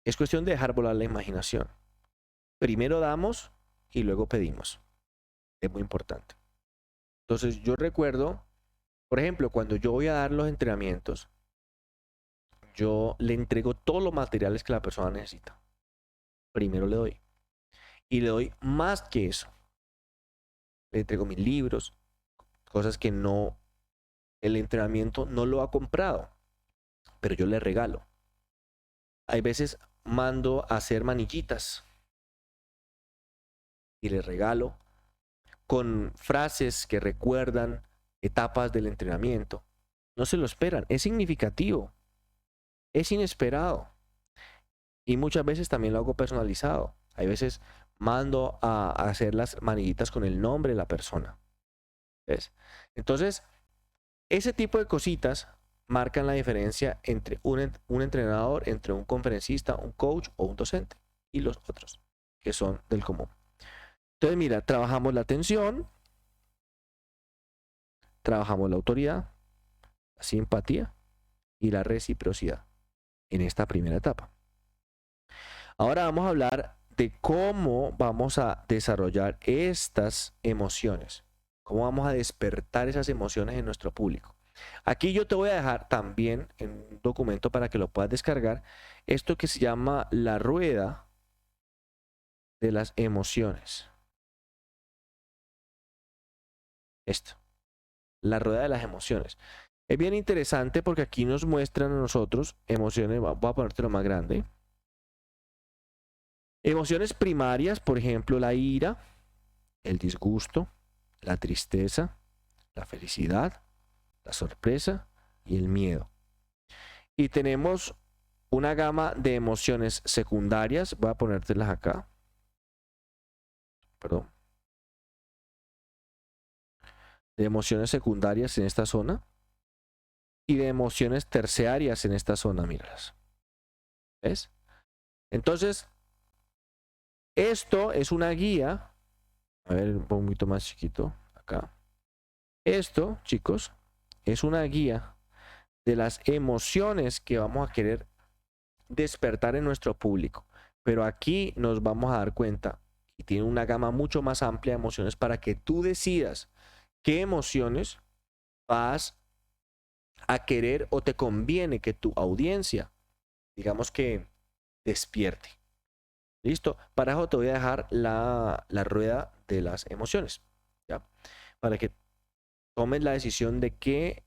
Es cuestión de dejar volar la imaginación. Primero damos y luego pedimos. Es muy importante. Entonces yo recuerdo, por ejemplo, cuando yo voy a dar los entrenamientos, yo le entrego todos los materiales que la persona necesita. Primero le doy. Y le doy más que eso. Le entrego mis libros, cosas que no, el entrenamiento no lo ha comprado, pero yo le regalo. Hay veces mando a hacer manillitas y le regalo con frases que recuerdan etapas del entrenamiento. No se lo esperan, es significativo, es inesperado. Y muchas veces también lo hago personalizado. Hay veces mando a hacer las manillitas con el nombre de la persona. ¿Ves? Entonces, ese tipo de cositas marcan la diferencia entre un entrenador, entre un conferencista, un coach o un docente y los otros, que son del común. Entonces, mira, trabajamos la atención, trabajamos la autoridad, la simpatía y la reciprocidad en esta primera etapa. Ahora vamos a hablar de cómo vamos a desarrollar estas emociones, cómo vamos a despertar esas emociones en nuestro público. Aquí yo te voy a dejar también en un documento para que lo puedas descargar, esto que se llama la rueda de las emociones. Esto, la rueda de las emociones. Es bien interesante porque aquí nos muestran a nosotros emociones, voy a ponértelo más grande. Emociones primarias, por ejemplo, la ira, el disgusto, la tristeza, la felicidad, la sorpresa y el miedo. Y tenemos una gama de emociones secundarias, voy a ponértelas acá. Perdón. De emociones secundarias en esta zona y de emociones terciarias en esta zona, míralas. ¿Ves? Entonces, esto es una guía. A ver, un poquito más chiquito acá. Esto, chicos, es una guía de las emociones que vamos a querer despertar en nuestro público. Pero aquí nos vamos a dar cuenta y tiene una gama mucho más amplia de emociones para que tú decidas qué emociones vas a querer o te conviene que tu audiencia, digamos que despierte. ¿Listo? Para eso te voy a dejar la rueda de las emociones, ¿ya? Para que tomes la decisión de qué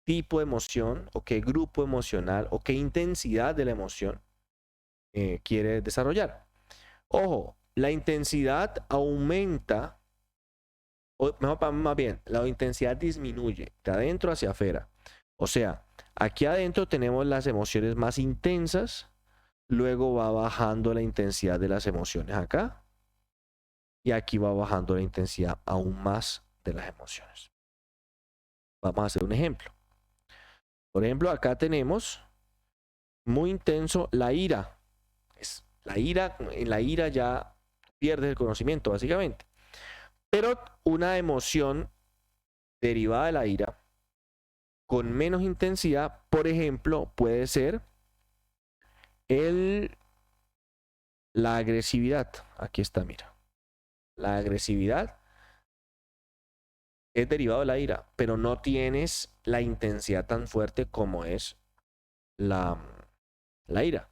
tipo de emoción o qué grupo emocional o qué intensidad de la emoción quieres desarrollar. Ojo, la intensidad aumenta, o mejor, más bien, la intensidad disminuye de adentro hacia afuera. O sea, aquí adentro tenemos las emociones más intensas, luego va bajando la intensidad de las emociones acá, y aquí va bajando la intensidad aún más de las emociones. Vamos a hacer un ejemplo. Por ejemplo, acá tenemos muy intenso la ira. En la ira ya pierdes el conocimiento, básicamente. Pero una emoción derivada de la ira con menos intensidad, por ejemplo, puede ser la agresividad. Aquí está, mira. La agresividad es derivado de la ira, pero no tienes la intensidad tan fuerte como es la ira.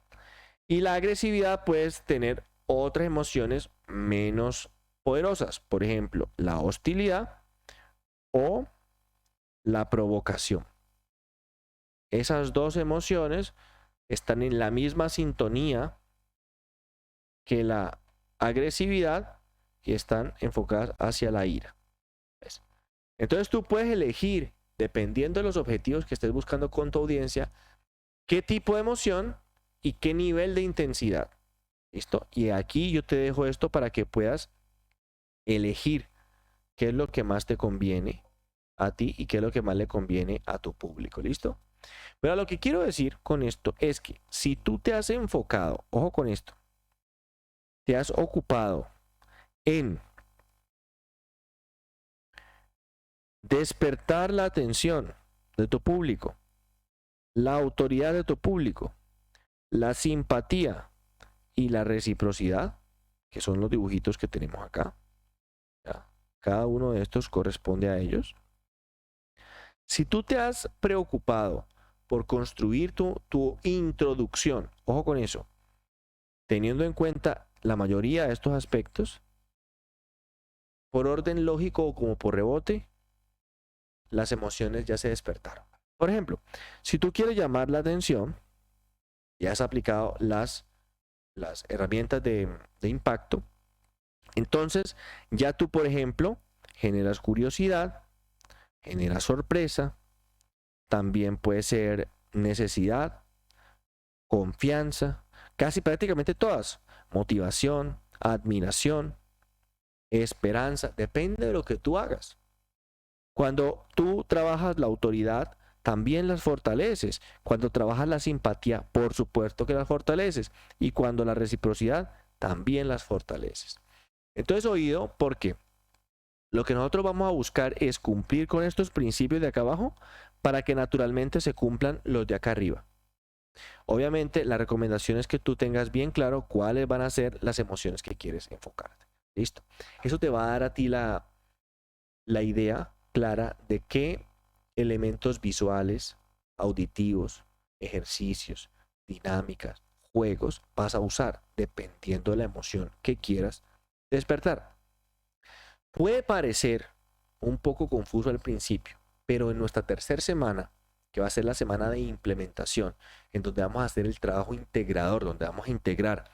Y la agresividad puedes tener otras emociones menos poderosas, por ejemplo, la hostilidad o la provocación. Esas dos emociones están en la misma sintonía que la agresividad y están enfocadas hacia la ira. ¿Ves? Entonces tú puedes elegir, dependiendo de los objetivos que estés buscando con tu audiencia, qué tipo de emoción y qué nivel de intensidad. ¿Listo? Y aquí yo te dejo esto para que puedas elegir qué es lo que más te conviene a ti y qué es lo que más le conviene a tu público. ¿Listo? Pero lo que quiero decir con esto es que si tú te has enfocado, ojo con esto, te has ocupado en despertar la atención de tu público, la autoridad de tu público, la simpatía y la reciprocidad, que son los dibujitos que tenemos acá. ¿Ya? Cada uno de estos corresponde a ellos. Si tú te has preocupado por construir tu introducción, ojo con eso, teniendo en cuenta la mayoría de estos aspectos, por orden lógico o como por rebote, las emociones ya se despertaron. Por ejemplo, si tú quieres llamar la atención, ya has aplicado las herramientas de impacto, entonces ya tú, por ejemplo, generas curiosidad, generas sorpresa, también puede ser necesidad, confianza, casi prácticamente todas, motivación, admiración, esperanza, depende de lo que tú hagas. Cuando tú trabajas la autoridad, también las fortaleces. Cuando trabajas la simpatía, por supuesto que las fortaleces. Y cuando la reciprocidad, también las fortaleces. Entonces, oído, porque lo que nosotros vamos a buscar es cumplir con estos principios de acá abajo para que naturalmente se cumplan los de acá arriba. Obviamente, la recomendación es que tú tengas bien claro cuáles van a ser las emociones que quieres enfocarte. ¿Listo? Eso te va a dar a ti la idea clara de qué elementos visuales, auditivos, ejercicios, dinámicas, juegos vas a usar, dependiendo de la emoción que quieras despertar. Puede parecer un poco confuso al principio, pero en nuestra tercera semana, que va a ser la semana de implementación, en donde vamos a hacer el trabajo integrador, donde vamos a integrar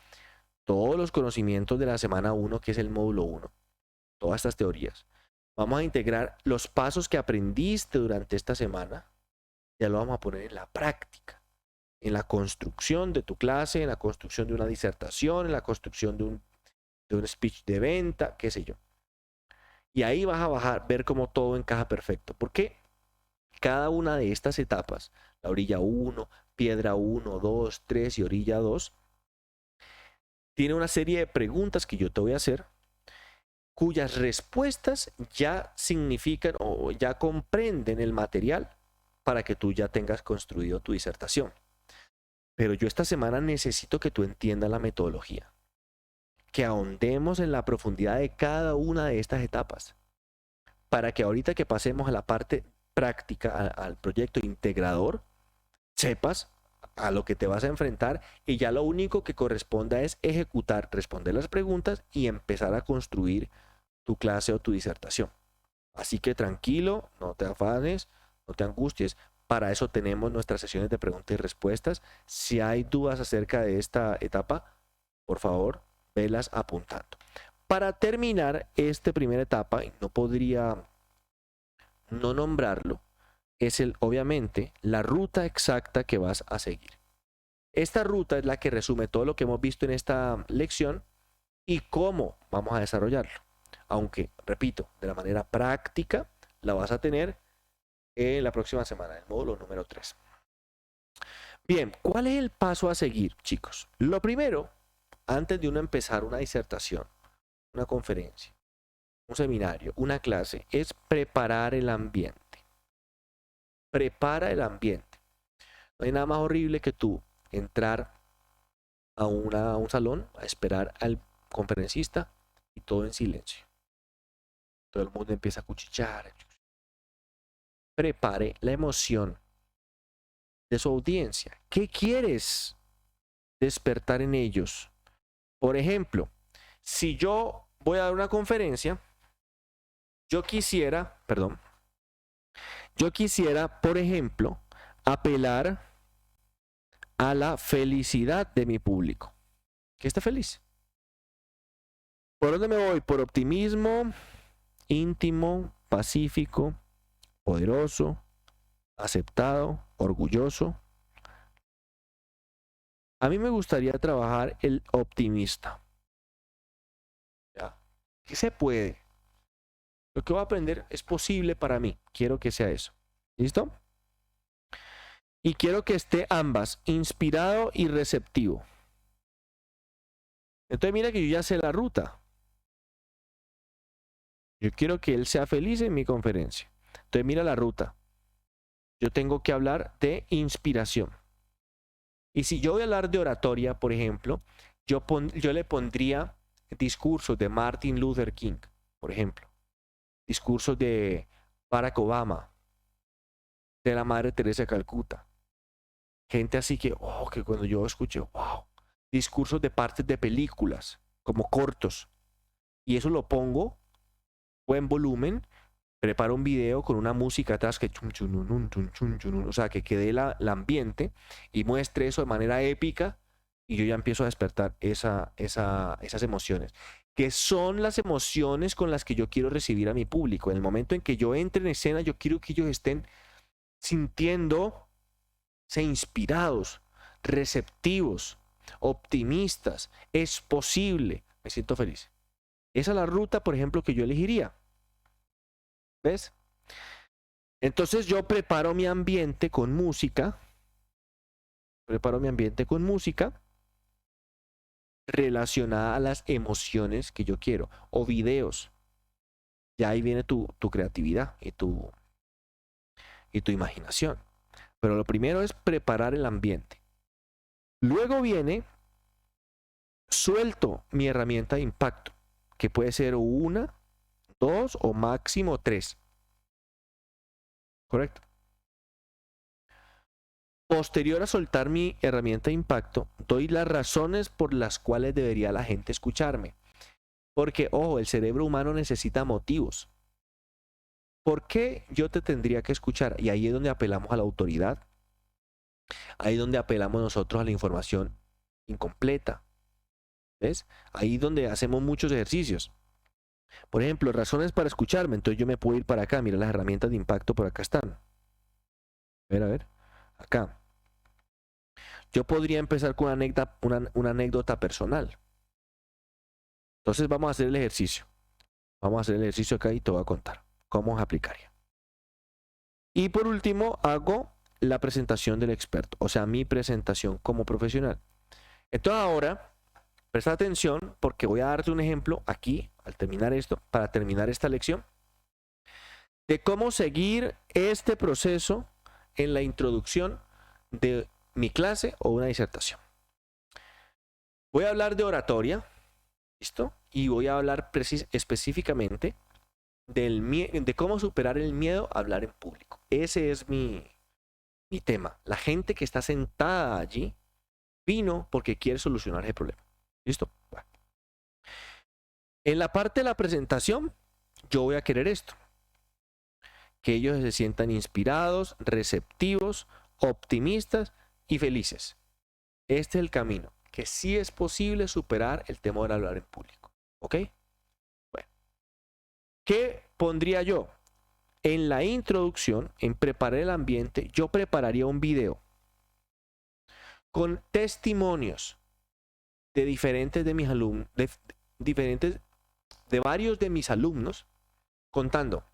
todos los conocimientos de la semana 1, que es el módulo 1, todas estas teorías. Vamos a integrar los pasos que aprendiste durante esta semana, ya lo vamos a poner en la práctica, en la construcción de tu clase, en la construcción de una disertación, en la construcción de un speech de venta, qué sé yo. Y ahí vas a ver cómo todo encaja perfecto. Porque cada una de estas etapas, la orilla 1, piedra 1, 2, 3 y orilla 2, tiene una serie de preguntas que yo te voy a hacer, cuyas respuestas ya significan o ya comprenden el material para que tú ya tengas construido tu disertación. Pero yo esta semana necesito que tú entiendas la metodología, que ahondemos en la profundidad de cada una de estas etapas, para que ahorita que pasemos a la parte práctica, al proyecto integrador, sepas a lo que te vas a enfrentar y ya lo único que corresponda es ejecutar, responder las preguntas y empezar a construir tu clase o tu disertación. Así que tranquilo, no te afanes, no te angusties. Para eso tenemos nuestras sesiones de preguntas y respuestas. Si hay dudas acerca de esta etapa, por favor, velas apuntando. Para terminar esta primera etapa, y no podría no nombrarlo, es obviamente la ruta exacta que vas a seguir. Esta ruta es la que resume todo lo que hemos visto en esta lección y cómo vamos a desarrollarlo. Aunque, repito, de la manera práctica la vas a tener en la próxima semana, el módulo número 3. Bien, ¿cuál es el paso a seguir, chicos? Lo primero, antes de uno empezar una disertación, una conferencia, un seminario, una clase, es preparar el ambiente. Prepara el ambiente. No hay nada más horrible que tú entrar a un salón a esperar al conferencista y todo en silencio. Todo el mundo empieza a cuchichear. Prepare la emoción de su audiencia. ¿Qué quieres despertar en ellos? Por ejemplo, si yo voy a dar una conferencia, yo quisiera, por ejemplo, apelar a la felicidad de mi público. Que esté feliz. ¿Por dónde me voy? Por optimismo, íntimo, pacífico, poderoso, aceptado, orgulloso. A mí me gustaría trabajar el optimista. ¿Ya? ¿Qué se puede? Lo que voy a aprender es posible para mí. Quiero que sea eso. ¿Listo? Y quiero que esté ambas, inspirado y receptivo. Entonces mira que yo ya sé la ruta. Yo quiero que él sea feliz en mi conferencia. Entonces mira la ruta. Yo tengo que hablar de inspiración. Y si yo voy a hablar de oratoria, por ejemplo, yo le pondría discursos de Martin Luther King, por ejemplo. Discursos de Barack Obama, de la Madre Teresa de Calcuta. Gente así que cuando yo escuché, wow. Discursos de partes de películas, como cortos. Y eso lo pongo, buen volumen, preparo un video con una música atrás que o sea, que quede el ambiente y muestre eso de manera épica y yo ya empiezo a despertar esas emociones, que son las emociones con las que yo quiero recibir a mi público. En el momento en que yo entre en escena, yo quiero que ellos estén sintiéndose inspirados, receptivos, optimistas. Es posible, me siento feliz. Esa es la ruta, por ejemplo, que yo elegiría. ¿Ves? Entonces yo preparo mi ambiente con música. Relacionada a las emociones que yo quiero. O videos. Ya ahí viene tu creatividad y tu imaginación. Pero lo primero es preparar el ambiente. Luego viene, suelto mi herramienta de impacto, que puede ser 1, 2 o máximo 3. ¿Correcto? Posterior a soltar mi herramienta de impacto, doy las razones por las cuales debería la gente escucharme. Porque, ojo, el cerebro humano necesita motivos. ¿Por qué yo te tendría que escuchar? Y ahí es donde apelamos a la autoridad. Ahí es donde apelamos nosotros a la información incompleta. ¿Ves? Ahí es donde hacemos muchos ejercicios. Por ejemplo, razones para escucharme. Entonces yo me puedo ir para acá. Mira, las herramientas de impacto por acá están. A ver. Acá. Yo podría empezar con una anécdota personal. Entonces vamos a hacer el ejercicio. Vamos a hacer el ejercicio acá y te voy a contar cómo se aplicaría. Y por último, hago la presentación del experto, o sea, mi presentación como profesional. Entonces ahora, presta atención porque voy a darte un ejemplo aquí, al terminar esto, para terminar esta lección, de cómo seguir este proceso en la introducción de mi clase o una disertación. Voy a hablar de oratoria, ¿listo? Y voy a hablar específicamente de cómo superar el miedo a hablar en público. Ese es mi tema. La gente que está sentada allí vino porque quiere solucionar ese problema. ¿Listo? Bueno. En la parte de la presentación, yo voy a querer esto. Que ellos se sientan inspirados, receptivos, optimistas y felices. Este es el camino. Que sí es posible superar el temor a hablar en público. ¿Ok? Bueno. ¿Qué pondría yo? En la introducción, en preparar el ambiente, yo prepararía un video con testimonios de diferentes de mis alumnos, de varios de mis alumnos, contando.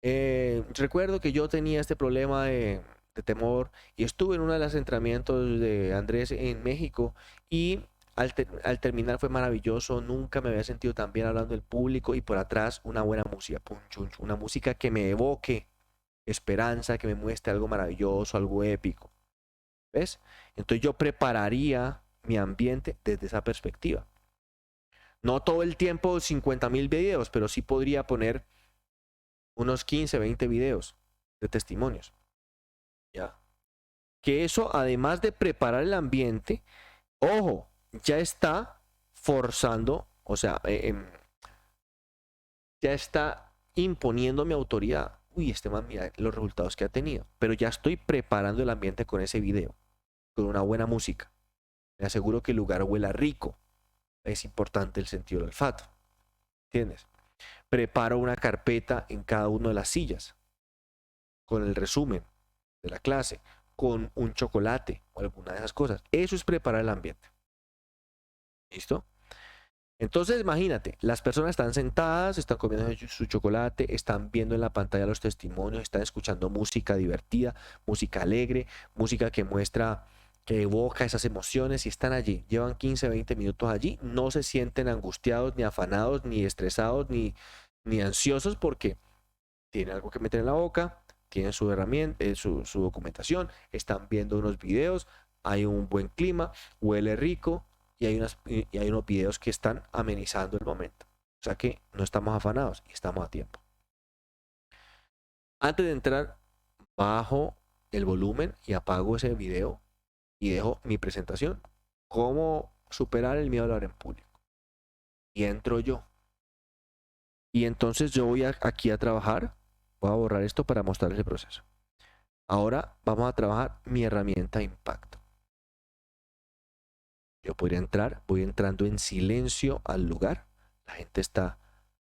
Recuerdo que yo tenía este problema de temor y estuve en uno de los entrenamientos de Andrés en México y al terminar fue maravilloso, nunca me había sentido tan bien hablando del público y por atrás una buena música, una música que me evoque esperanza, que me muestre algo maravilloso, algo épico. ¿Ves? Entonces yo prepararía mi ambiente desde esa perspectiva. No todo el tiempo 50.000 videos, pero sí podría poner unos 15, 20 videos de testimonios. ¿Ya? Que eso, además de preparar el ambiente, ojo, ya está forzando, o sea, ya está imponiendo mi autoridad. Uy, este man, mira los resultados que ha tenido. Pero ya estoy preparando el ambiente con ese video, con una buena música. Me aseguro que el lugar huela rico. Es importante el sentido del olfato. ¿Entiendes? Preparo una carpeta en cada una de las sillas, con el resumen de la clase, con un chocolate o alguna de esas cosas. Eso es preparar el ambiente. ¿Listo? Entonces, imagínate, las personas están sentadas, están comiendo su chocolate, están viendo en la pantalla los testimonios, están escuchando música divertida, música alegre, música que muestra, que evoca esas emociones y están allí. Llevan 15, 20 minutos allí, no se sienten angustiados, ni afanados, ni estresados, ni ansiosos porque tienen algo que meter en la boca, tienen su herramienta, su documentación, están viendo unos videos, hay un buen clima, huele rico y hay unos videos que están amenizando el momento. O sea que no estamos afanados y estamos a tiempo. Antes de entrar, bajo el volumen y apago ese video y dejo mi presentación. Cómo superar el miedo a hablar en público. Y entro yo. Y entonces yo voy aquí a trabajar. Voy a borrar esto para mostrarles el proceso. Ahora vamos a trabajar mi herramienta de impacto. Yo podría entrar, voy entrando en silencio al lugar. La gente está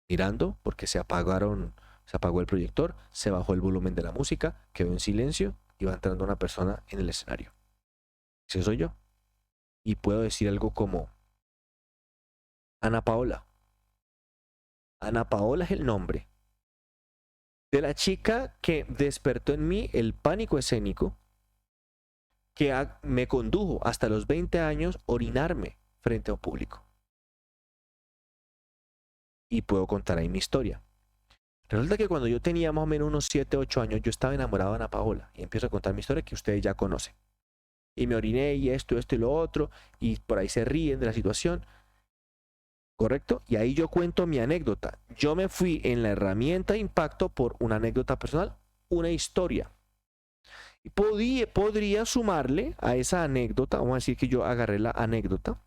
mirando porque se apagó el proyector, se bajó el volumen de la música, quedó en silencio y va entrando una persona en el escenario. Ese soy yo. Y puedo decir algo como Ana Paola. Ana Paola es el nombre de la chica que despertó en mí el pánico escénico que me condujo hasta los 20 años orinarme frente a un público. Y puedo contar ahí mi historia. Resulta que cuando yo tenía más o menos unos 7, 8 años, yo estaba enamorado de Ana Paola. Y empiezo a contar mi historia que ustedes ya conocen. Y me oriné y esto y lo otro. Y por ahí se ríen de la situación. ¿Correcto? Y ahí yo cuento mi anécdota. Yo me fui en la herramienta de impacto por una anécdota personal, una historia. Y podría sumarle a esa anécdota, vamos a decir que yo agarré la anécdota,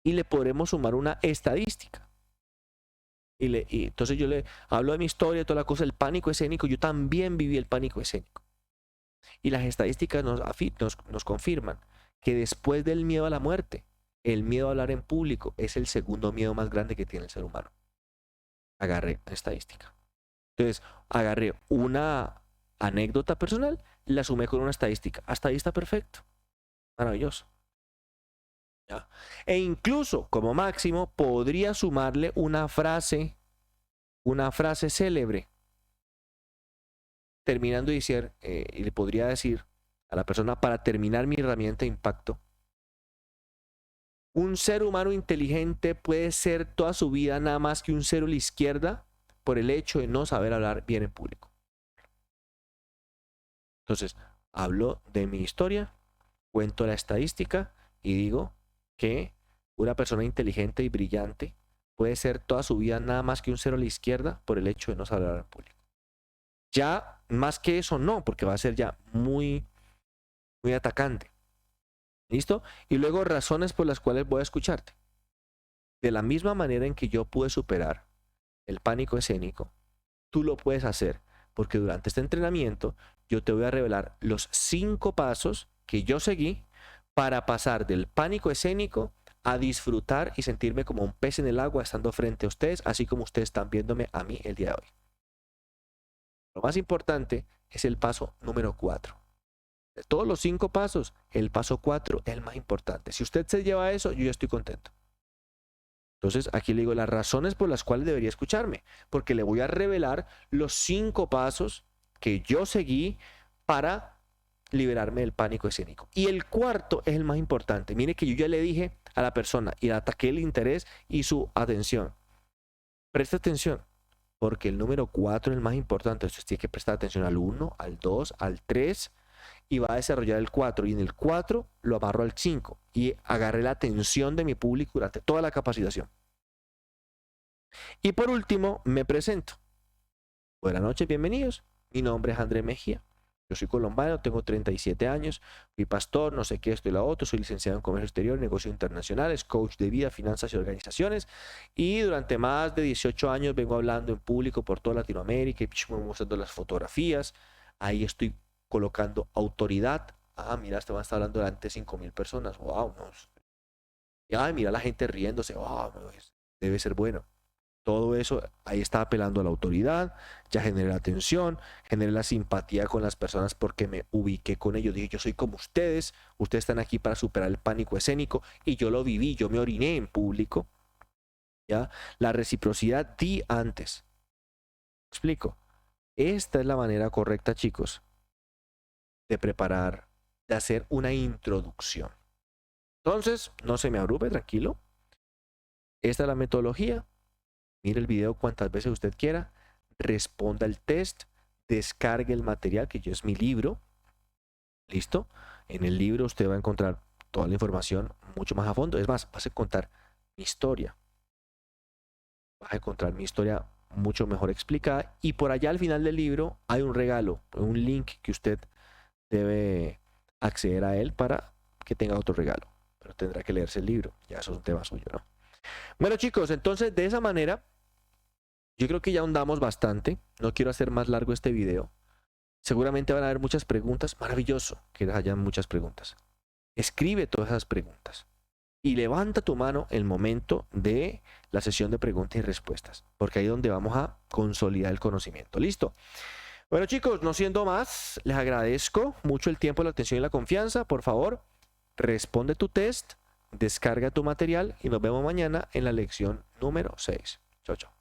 y le podremos sumar una estadística. Y entonces yo le hablo de mi historia, toda la cosa, el pánico escénico. Yo también viví el pánico escénico. Y las estadísticas nos confirman que después del miedo a la muerte, el miedo a hablar en público es el segundo miedo más grande que tiene el ser humano. Agarré estadística. Entonces, agarré una anécdota personal, la sumé con una estadística. Hasta ahí está perfecto. Maravilloso. ¿Ya? E incluso, como máximo, podría sumarle una frase célebre. Terminando de decir, y le podría decir a la persona, para terminar mi herramienta de impacto, un ser humano inteligente puede ser toda su vida nada más que un cero a la izquierda por el hecho de no saber hablar bien en público. Entonces, hablo de mi historia, cuento la estadística y digo que una persona inteligente y brillante puede ser toda su vida nada más que un cero a la izquierda por el hecho de no saber hablar en público. Ya más que eso no, porque va a ser ya muy atacante. ¿Listo? Y luego razones por las cuales voy a escucharte. De la misma manera en que yo pude superar el pánico escénico, tú lo puedes hacer, porque durante este entrenamiento yo te voy a revelar los 5 pasos que yo seguí para pasar del pánico escénico a disfrutar y sentirme como un pez en el agua estando frente a ustedes, así como ustedes están viéndome a mí el día de hoy. Lo más importante es el paso número 4. De todos los 5 pasos, el paso 4 es el más importante. Si usted se lleva eso, yo ya estoy contento. Entonces, aquí le digo las razones por las cuales debería escucharme, porque le voy a revelar los 5 pasos que yo seguí para liberarme del pánico escénico. Y el cuarto es el más importante. Mire que yo ya le dije a la persona y le ataqué el interés y su atención. Presta atención, porque el número 4 es el más importante. Entonces, tiene que prestar atención al 1, al 2, al 3 y va a desarrollar el 4. Y en el 4 lo amarro al 5 y agarré la atención de mi público durante toda la capacitación. Y por último, me presento. Buenas noches, bienvenidos. Mi nombre es Andrés Mejía. Yo soy colombiano, tengo 37 años, fui pastor, no sé qué, esto y lo otro, soy licenciado en Comercio Exterior, Negocios Internacionales, coach de vida, finanzas y organizaciones, y durante más de 18 años vengo hablando en público por toda Latinoamérica y mostrando las fotografías. Ahí estoy colocando autoridad. Ah, mira, este va a estar hablando delante de 5,000 personas. Wow, no. Y, ay, mira la gente riéndose. Wow, no, debe ser bueno. Todo eso, ahí está apelando a la autoridad, ya generé la atención, generé la simpatía con las personas porque me ubiqué con ellos. Dije, yo soy como ustedes están aquí para superar el pánico escénico y yo lo viví, yo me oriné en público. ¿Ya? La reciprocidad di antes. ¿Explico? Esta es la manera correcta, chicos, de preparar, de hacer una introducción. Entonces, no se me abrume, tranquilo. Esta es la metodología. Mire el video cuantas veces usted quiera, responda el test, descargue el material, que yo es mi libro. ¿Listo? En el libro usted va a encontrar toda la información mucho más a fondo. Es más, vas a encontrar mi historia. Vas a encontrar mi historia mucho mejor explicada. Y por allá al final del libro hay un regalo, un link que usted debe acceder a él para que tenga otro regalo. Pero tendrá que leerse el libro. Ya eso es un tema suyo, ¿no? Bueno, chicos, entonces de esa manera yo creo que ya ahondamos bastante. No quiero hacer más largo este video. Seguramente van a haber muchas preguntas. Maravilloso que hayan muchas preguntas. Escribe todas esas preguntas. Y levanta tu mano el momento de la sesión de preguntas y respuestas. Porque ahí es donde vamos a consolidar el conocimiento. ¿Listo? Bueno, chicos, no siendo más, les agradezco mucho el tiempo, la atención y la confianza. Por favor, responde tu test, descarga tu material y nos vemos mañana en la lección número 6. Chao, chao.